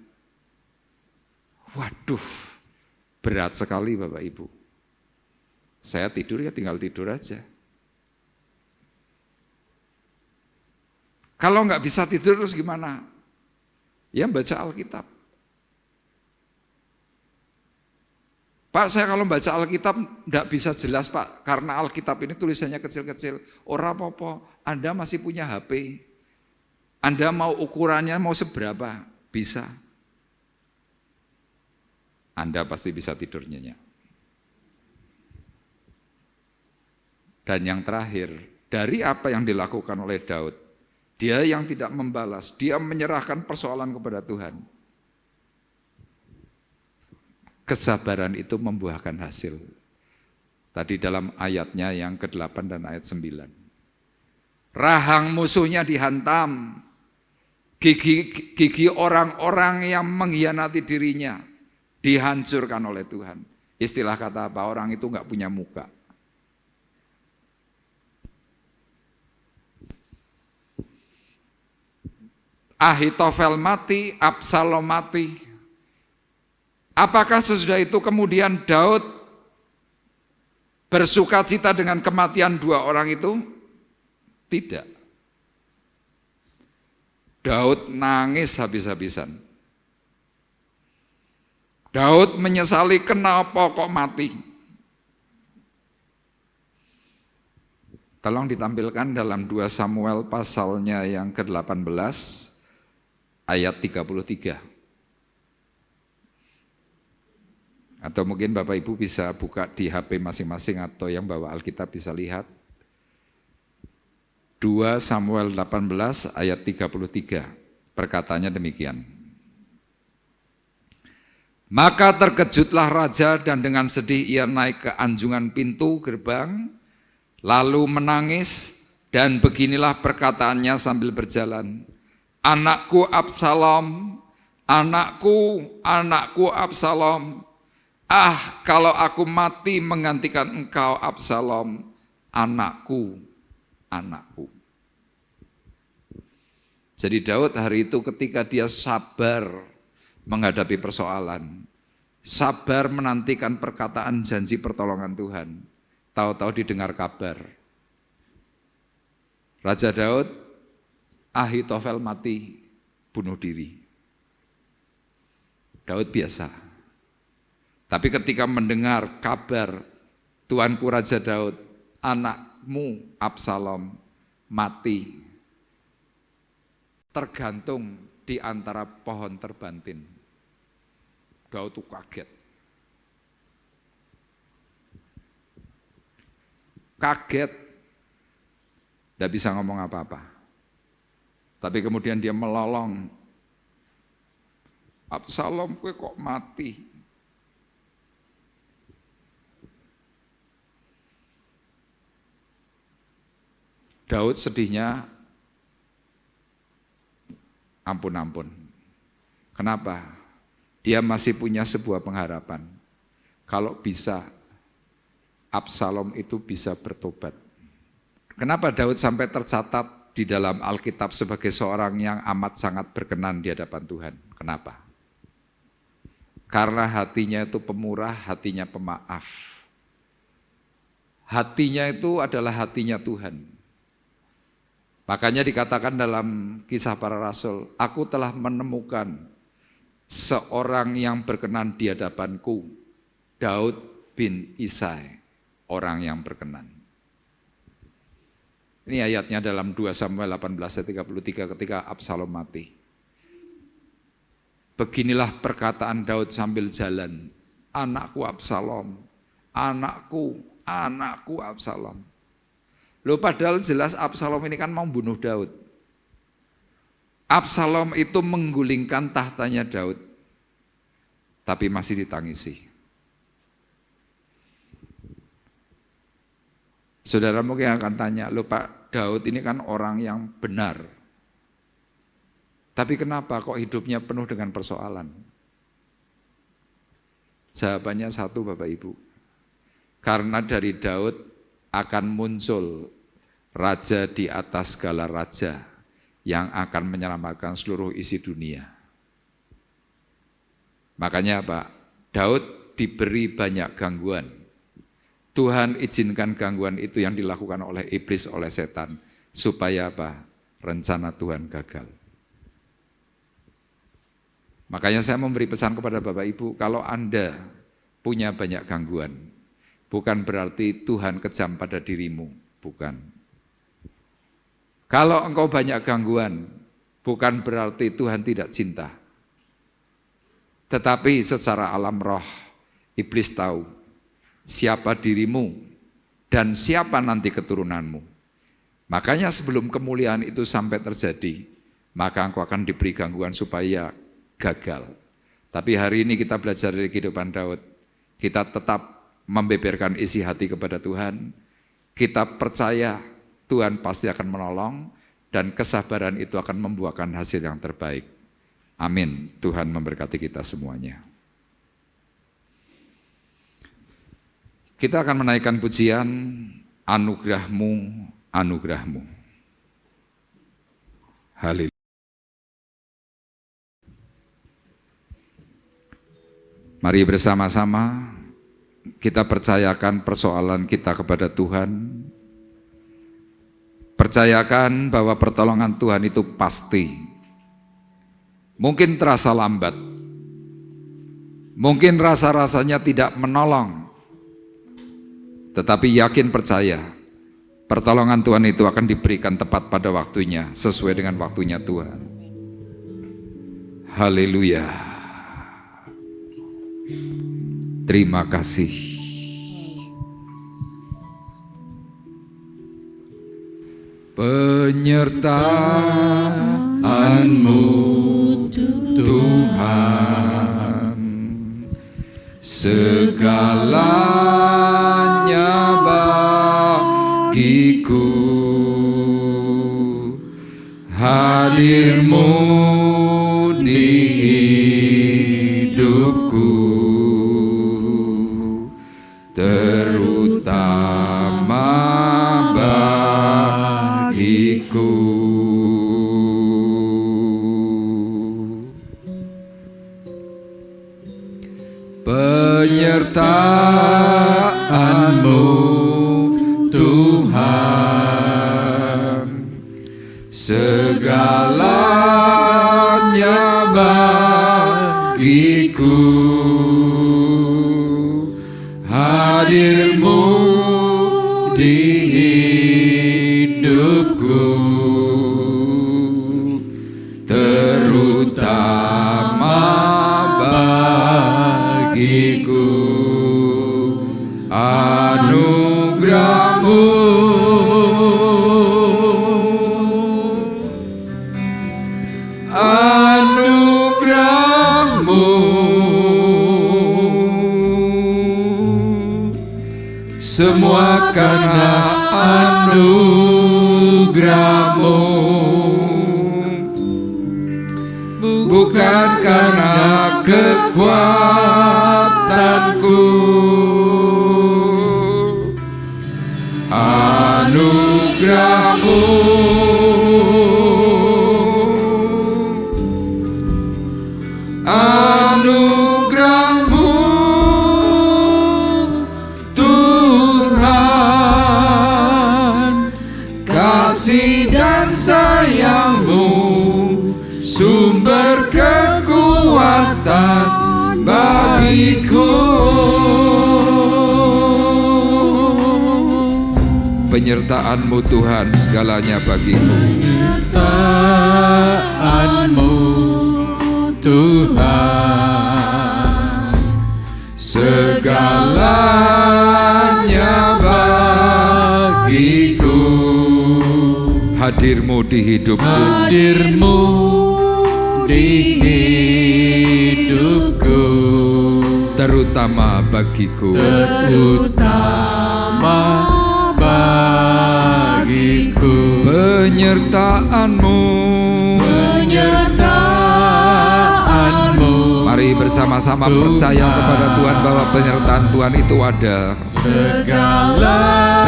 Waduh, berat sekali Bapak Ibu. Saya tidur ya tinggal tidur aja. Kalau nggak bisa tidur terus gimana? Ya baca Alkitab. Pak, saya kalau baca Alkitab nggak bisa jelas Pak, karena Alkitab ini tulisannya kecil-kecil. Ora apa-apa, Anda masih punya HP. Anda mau ukurannya mau seberapa? Bisa. Anda pasti bisa tidur nyenyak. Dan yang terakhir, dari apa yang dilakukan oleh Daud, dia yang tidak membalas, dia menyerahkan persoalan kepada Tuhan. Kesabaran itu membuahkan hasil. Tadi dalam ayatnya yang ke-8 dan ayat 9. Rahang musuhnya dihantam. Gigi orang-orang yang mengkhianati dirinya dihancurkan oleh Tuhan. Istilah kata apa? Orang itu enggak punya muka. Ahitofel mati, Absalom mati. Apakah sesudah itu kemudian Daud bersukacita dengan kematian dua orang itu? Tidak. Daud nangis habis-habisan. Daud menyesali kenapa kok mati. Tolong ditampilkan dalam 2 Samuel pasalnya yang ke-18 ayat 33. Atau mungkin Bapak Ibu bisa buka di HP masing-masing atau yang bawa Alkitab bisa lihat. 2 Samuel 18 ayat 33, perkataannya demikian. Maka terkejutlah raja dan dengan sedih ia naik ke anjungan pintu gerbang, lalu menangis dan beginilah perkataannya sambil berjalan. Anakku Absalom, anakku, anakku Absalom. Ah, kalau aku mati menggantikan engkau Absalom, anakku, anakku. Jadi Daud hari itu ketika dia sabar menghadapi persoalan, sabar menantikan perkataan janji pertolongan Tuhan, tahu-tahu didengar kabar. Raja Daud, Ahitofel mati, bunuh diri. Daud biasa. Tapi ketika mendengar kabar Tuanku Raja Daud, anakmu Absalom mati, tergantung di antara pohon terbantin. Daud tuh kaget. Kaget, tidak bisa ngomong apa-apa. Tapi kemudian dia melolong, Absalom kue kok mati? Daud sedihnya ampun-ampun. Kenapa? Dia masih punya sebuah pengharapan. Kalau bisa, Absalom itu bisa bertobat. Kenapa Daud sampai tercatat di dalam Alkitab sebagai seorang yang amat sangat berkenan di hadapan Tuhan? Kenapa? Karena hatinya itu pemurah, hatinya pemaaf. Hatinya itu adalah hatinya Tuhan. Makanya dikatakan dalam Kisah Para Rasul, aku telah menemukan seorang yang berkenan di hadapanku, Daud bin Isai, orang yang berkenan. Ini ayatnya dalam 2 Samuel 18 ayat 33 ketika Absalom mati. Beginilah perkataan Daud sambil jalan, anakku Absalom, anakku, anakku Absalom. Loh padahal jelas Absalom ini kan mau bunuh Daud. Absalom itu menggulingkan tahtanya Daud, tapi masih ditangisi. Saudara mungkin akan tanya, loh Pak Daud ini kan orang yang benar, tapi kenapa kok hidupnya penuh dengan persoalan? Jawabannya satu Bapak Ibu, karena dari Daud akan muncul raja di atas segala raja yang akan menyelamatkan seluruh isi dunia. Makanya apa? Daud diberi banyak gangguan. Tuhan izinkan gangguan itu yang dilakukan oleh iblis, oleh setan. Supaya apa? Rencana Tuhan gagal. Makanya saya memberi pesan kepada Bapak Ibu, kalau Anda punya banyak gangguan, bukan berarti Tuhan kejam pada dirimu, bukan. Kalau engkau banyak gangguan, bukan berarti Tuhan tidak cinta. Tetapi secara alam roh, iblis tahu siapa dirimu dan siapa nanti keturunanmu. Makanya sebelum kemuliaan itu sampai terjadi, maka engkau akan diberi gangguan supaya gagal. Tapi hari ini kita belajar dari kehidupan Daud, kita tetap membeberkan isi hati kepada Tuhan, kita percaya Tuhan pasti akan menolong, dan kesabaran itu akan membuahkan hasil yang terbaik. Amin. Tuhan memberkati kita semuanya. Kita akan menaikkan pujian, anugerah-Mu, anugerah-Mu. Haleluya. Mari bersama-sama kita percayakan persoalan kita kepada Tuhan. Percayakan bahwa pertolongan Tuhan itu pasti. Mungkin terasa lambat. Mungkin rasa-rasanya tidak menolong. Tetapi yakin percaya, pertolongan Tuhan itu akan diberikan tepat pada waktunya, sesuai dengan waktunya Tuhan. Haleluya. Terima kasih. Penyertaan-Mu Tuhan, segalanya bagiku. Hadir-Mu di hidupku, terutama bagiku. Penyertaan-Mu Tuhan, segalanya bagiku. Hadir-Mu di hidupku, terutama bagiku. Anugerah-Mu, anugerah-Mu, semua karena anugerah-Mu, bukan karena kekuatanku. Anugerah-Mu, anugerah-Mu Tuhan, kasih dan sayang-Mu, sumber kekuatan bagiku. Penyertaan-Mu Tuhan, segalanya bagiku. Penyertaan-Mu Tuhan, segalanya bagiku. Hadir-Mu di hidupku, hadir-Mu di hidupku, terutama bagiku. terutama bagiku. Penyertaan-Mu, penyertaan-Mu, mari bersama-sama percaya kepada Tuhan bahwa penyertaan Tuhan itu ada. segala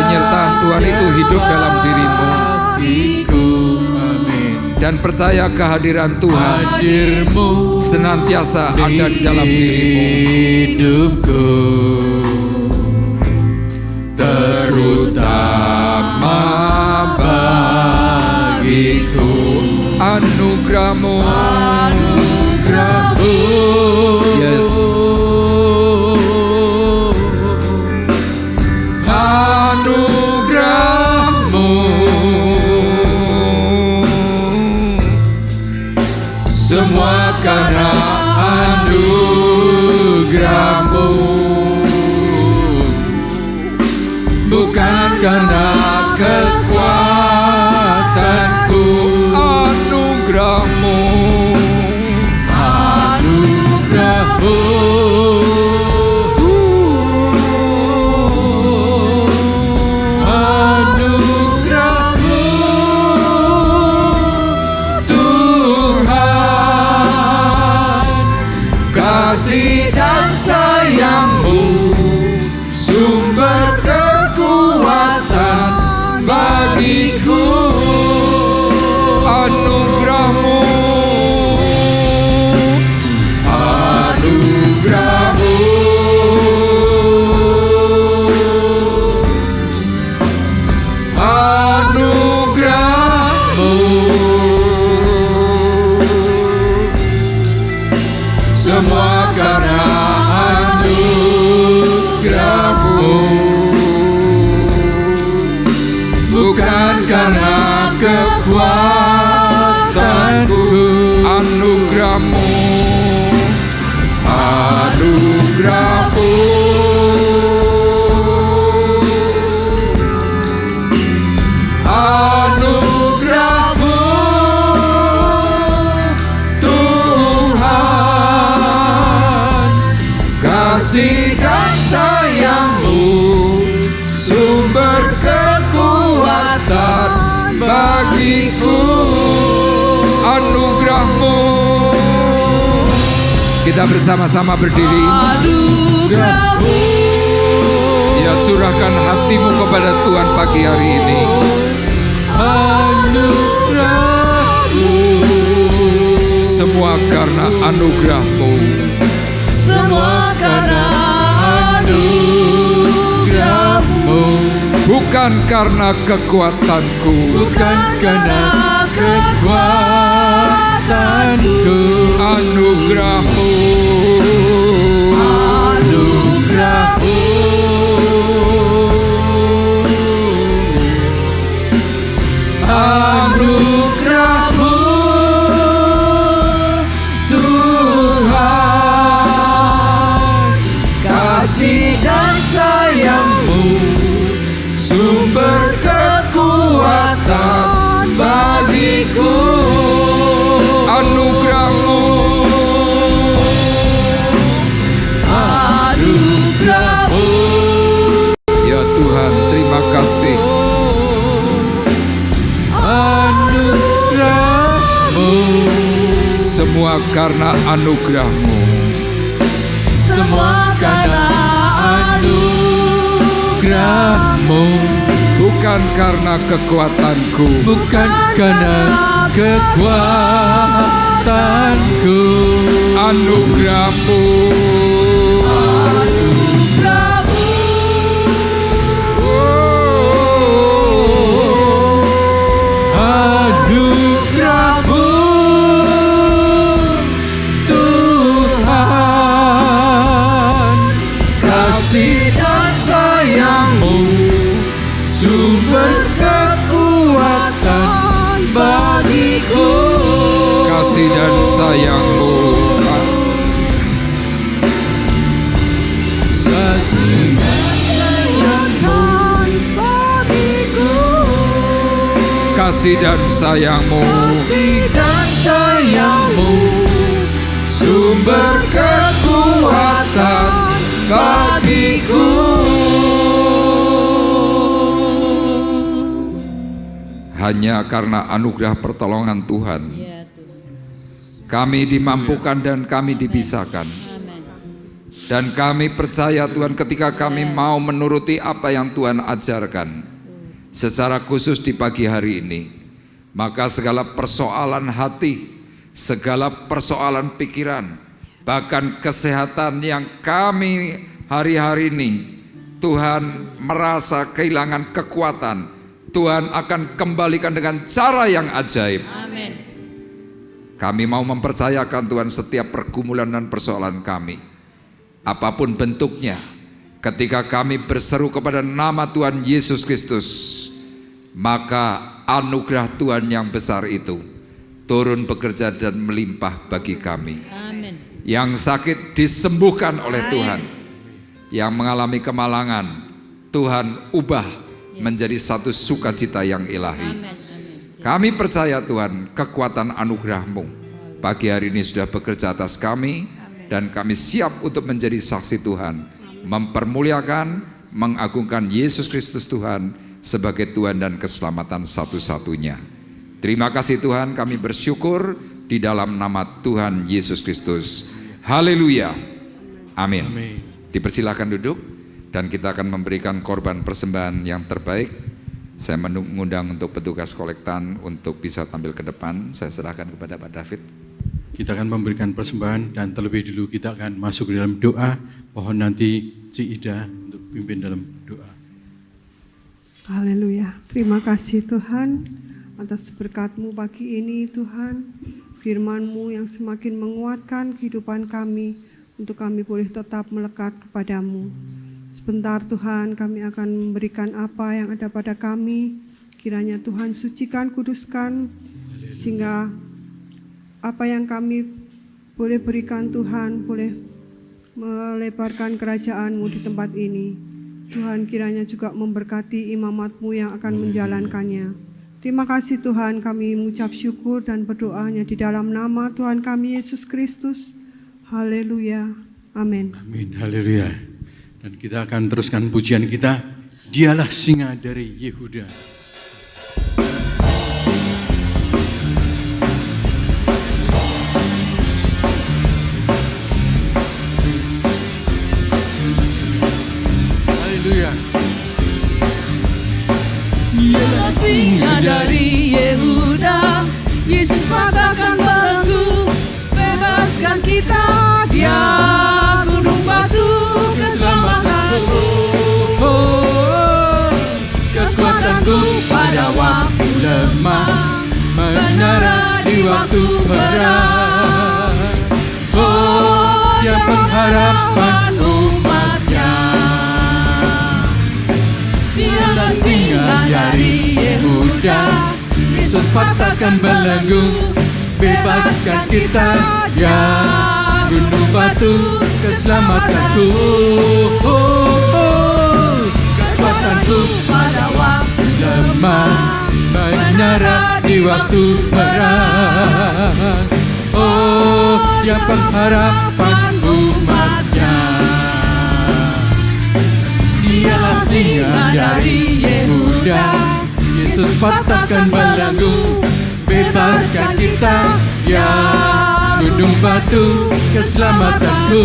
Penyertaan Tuhan itu hidup dalam dirimu. bagiku. Amin. Dan percaya kehadiran Tuhan Hadir-Mu senantiasa ada di dalam dirimu. hidupku, terutama bagiku. Anugerah-Mu, Anugerah-Mu, yes. Anugerah-Mu, semua karena anugerah-Mu, bukan karena kekuatanku. anugerah-Mu, Anugerah-Mu, anugerah-Mu Tuhan, kasih dan sayang-Mu, sumber kekuatan bagiku. Anugerah-Mu, anugerah-Mu, anugerah-Mu, semua karena anugerah-Mu, bukan karena kekuatanku. Anugerah-Mu, anugerah-Mu, kasih dan sayang-Mu, sumber kekuatan bagiku. Anugerah-Mu. Kita bersama-sama berdiri. Anugerah-Mu. Ya, curahkan hatimu kepada Tuhan pagi hari ini. Anugerah-Mu. Semua karena anugerah-Mu. Semua karena anugerah-Mu. Bukan karena kekuatanku, Bukan karena kekuatanku. anugerah-Mu. Anugerah-Mu. Anugerah-Mu, Tuhan. Kasih dan sayang-Mu, sumber kekuatan bagiku. Anugerah-Mu. Anugerah-Mu. Ya Tuhan, terima kasih. Anugerah-Mu. Semua karena anugerah-Mu. Semua karena Anugerah-Mu. Bukan karena kekuatanku, Bukan karena kekuatanku. anugerah-Mu. anugerah-Mu. Anugerah-Mu, Tuhan. Kasih dan sayang-Mu, sumber kekuatan bagiku. Kasih dan sayang-Mu. Kasih dan sayang-Mu, Kasih dan sayang-Mu. kasih dan sayang-Mu, sumber kekuatan bagiku. Hanya karena anugerah pertolongan Tuhan, kami dimampukan dan kami dipisahkan. Dan kami percaya Tuhan, ketika kami mau menuruti apa yang Tuhan ajarkan, secara khusus di pagi hari ini, maka segala persoalan hati, segala persoalan pikiran, bahkan kesehatan yang kami hari-hari ini, Tuhan merasa kehilangan kekuatan, Tuhan akan kembalikan dengan cara yang ajaib. Amin. Kami mau mempercayakan Tuhan setiap pergumulan dan persoalan kami, apapun bentuknya, ketika kami berseru kepada nama Tuhan Yesus Kristus, maka anugerah Tuhan yang besar itu turun bekerja dan melimpah bagi kami. Amin. Yang sakit disembuhkan oleh Tuhan, yang mengalami kemalangan Tuhan ubah menjadi satu sukacita yang ilahi. Kami percaya Tuhan, kekuatan anugerah-Mu pagi hari ini sudah bekerja atas kami, dan kami siap untuk menjadi saksi Tuhan, mempermuliakan, mengagungkan Yesus Kristus Tuhan sebagai Tuhan dan keselamatan satu-satunya. Terima kasih Tuhan, kami bersyukur di dalam nama Tuhan Yesus Kristus. Haleluya. Amin. Dipersilakan duduk dan kita akan memberikan korban persembahan yang terbaik. Saya mengundang untuk petugas kolektan untuk bisa tampil ke depan. Saya serahkan kepada Pak David. Kita akan memberikan persembahan dan terlebih dulu kita akan masuk ke dalam doa. Mohon nanti Ci Ida untuk pimpin dalam doa. Haleluya. Terima kasih Tuhan atas berkat-Mu pagi ini Tuhan. Firman-Mu yang semakin menguatkan kehidupan kami untuk kami boleh tetap melekat kepadamu. Sebentar Tuhan, kami akan memberikan apa yang ada pada kami. Kiranya Tuhan sucikan, kuduskan, sehingga apa yang kami boleh berikan Tuhan, boleh melebarkan kerajaan-Mu di tempat ini. Tuhan kiranya juga memberkati imamat-Mu yang akan menjalankannya. Terima kasih Tuhan, kami mengucap syukur dan berdoanya di dalam nama Tuhan kami Yesus Kristus. Haleluya. Amin. Amin, haleluya. Dan kita akan teruskan pujian kita, Dialah Singa dari Yehuda. Haleluya. Dialah singa dari Yehuda, Yesus patahkan belenggu, bebaskan kita. Dia gunung batu keselamatanku, Kekuatanku pada waktu lemah, menara di waktu perang. Oh, Dia pengharapan umatnya. Dialah singa dari Yehuda, Yesus patahkan belenggu, bebaskan kita. Ya gunung batu keselamatanku, kekuatanku pada waktu lemah, menara di waktu perang. Oh, Dia pengharapan umatnya. Dialah singa dari Yehuda, Yesus patahkan belenggu, bebaskan kita. Ya gunung batu keselamatanku,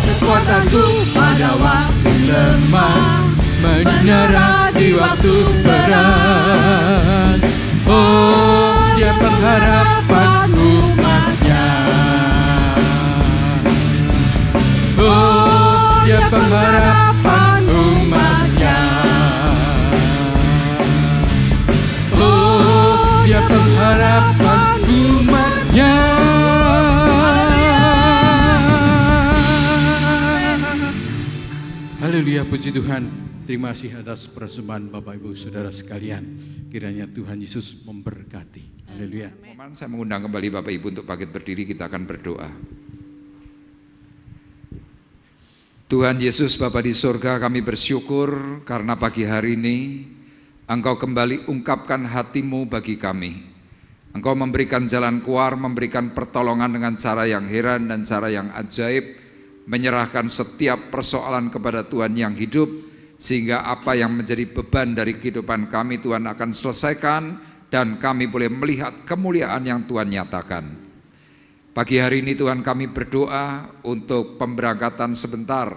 kekuatanku pada waktu lemah, menara di waktu perang. Oh, Dia pengharapan umatnya. Oh, Dia pengharapan umatnya. Oh, Dia pengharapan umatnya. Haleluya, puji Tuhan. Terima kasih atas persembahan Bapak Ibu Saudara sekalian. Kiranya Tuhan Yesus memberkati. Haleluya. Momen saya mengundang kembali Bapak Ibu untuk bangkit berdiri, kita akan berdoa. Tuhan Yesus Bapa di surga, kami bersyukur karena pagi hari ini Engkau kembali ungkapkan hati-Mu bagi kami. Engkau memberikan jalan keluar, memberikan pertolongan dengan cara yang heran dan cara yang ajaib, menyerahkan setiap persoalan kepada Tuhan yang hidup, sehingga apa yang menjadi beban dari kehidupan kami Tuhan akan selesaikan, dan kami boleh melihat kemuliaan yang Tuhan nyatakan. Pagi hari ini Tuhan kami berdoa untuk pemberangkatan sebentar,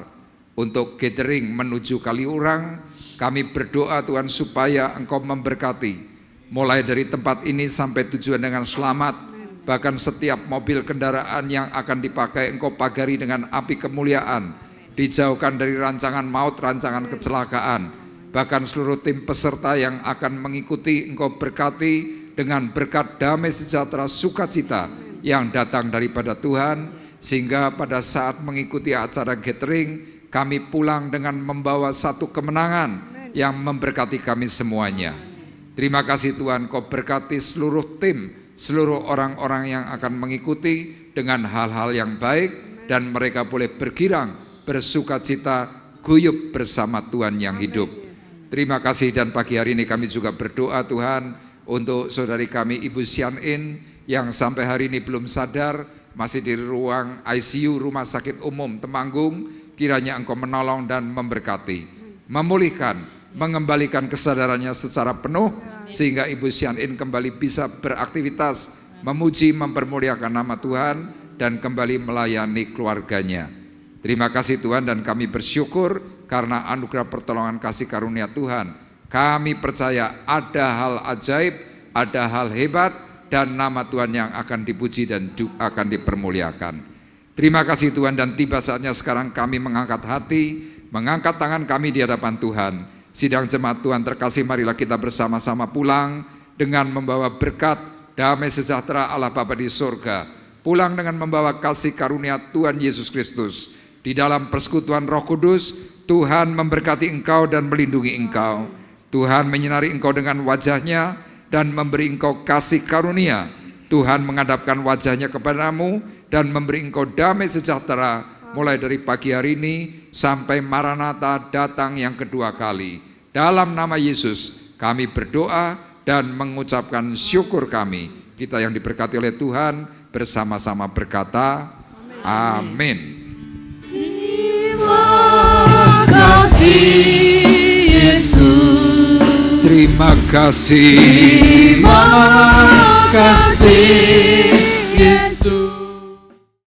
untuk gathering menuju Kaliurang. Kami berdoa Tuhan supaya Engkau memberkati, mulai dari tempat ini sampai tujuan dengan selamat. Bahkan setiap mobil kendaraan yang akan dipakai Engkau pagari dengan api kemuliaan, dijauhkan dari rancangan maut, rancangan kecelakaan. Bahkan seluruh tim peserta yang akan mengikuti Engkau berkati dengan berkat damai sejahtera sukacita yang datang daripada Tuhan, sehingga pada saat mengikuti acara gathering kami pulang dengan membawa satu kemenangan yang memberkati kami semuanya. Terima kasih Tuhan, Kau berkati seluruh tim, seluruh orang-orang yang akan mengikuti dengan hal-hal yang baik, dan mereka boleh bergirang, bersukacita, guyup bersama Tuhan yang hidup. Terima kasih, dan pagi hari ini kami juga berdoa Tuhan untuk saudari kami Ibu Sian In yang sampai hari ini belum sadar, masih di ruang ICU Rumah Sakit Umum Temanggung. Kiranya Engkau menolong dan memberkati, memulihkan, mengembalikan kesadarannya secara penuh, sehingga Ibu Sian In kembali bisa beraktivitas, memuji, mempermuliakan nama Tuhan, dan kembali melayani keluarganya. Terima kasih Tuhan, dan kami bersyukur karena anugerah pertolongan kasih karunia Tuhan. Kami percaya ada hal ajaib, ada hal hebat, dan nama Tuhan yang akan dipuji dan akan dipermuliakan. Terima kasih Tuhan, dan tiba saatnya sekarang kami mengangkat hati, mengangkat tangan kami di hadapan Tuhan. Sidang jemaat Tuhan terkasih, marilah kita bersama-sama pulang dengan membawa berkat damai sejahtera Allah Bapa di surga. Pulang dengan membawa kasih karunia Tuhan Yesus Kristus. Di dalam persekutuan Roh Kudus, Tuhan memberkati engkau dan melindungi engkau. Tuhan menyinari engkau dengan wajah-Nya dan memberi engkau kasih karunia. Tuhan menghadapkan wajah-Nya kepadamu dan memberi engkau damai sejahtera mulai dari pagi hari ini sampai Maranatha datang yang kedua kali. Dalam nama Yesus kami berdoa dan mengucapkan syukur kami. Kita yang diberkati oleh Tuhan, bersama-sama berkata, amin. Terima kasih Yesus. Terima kasih. Terima kasih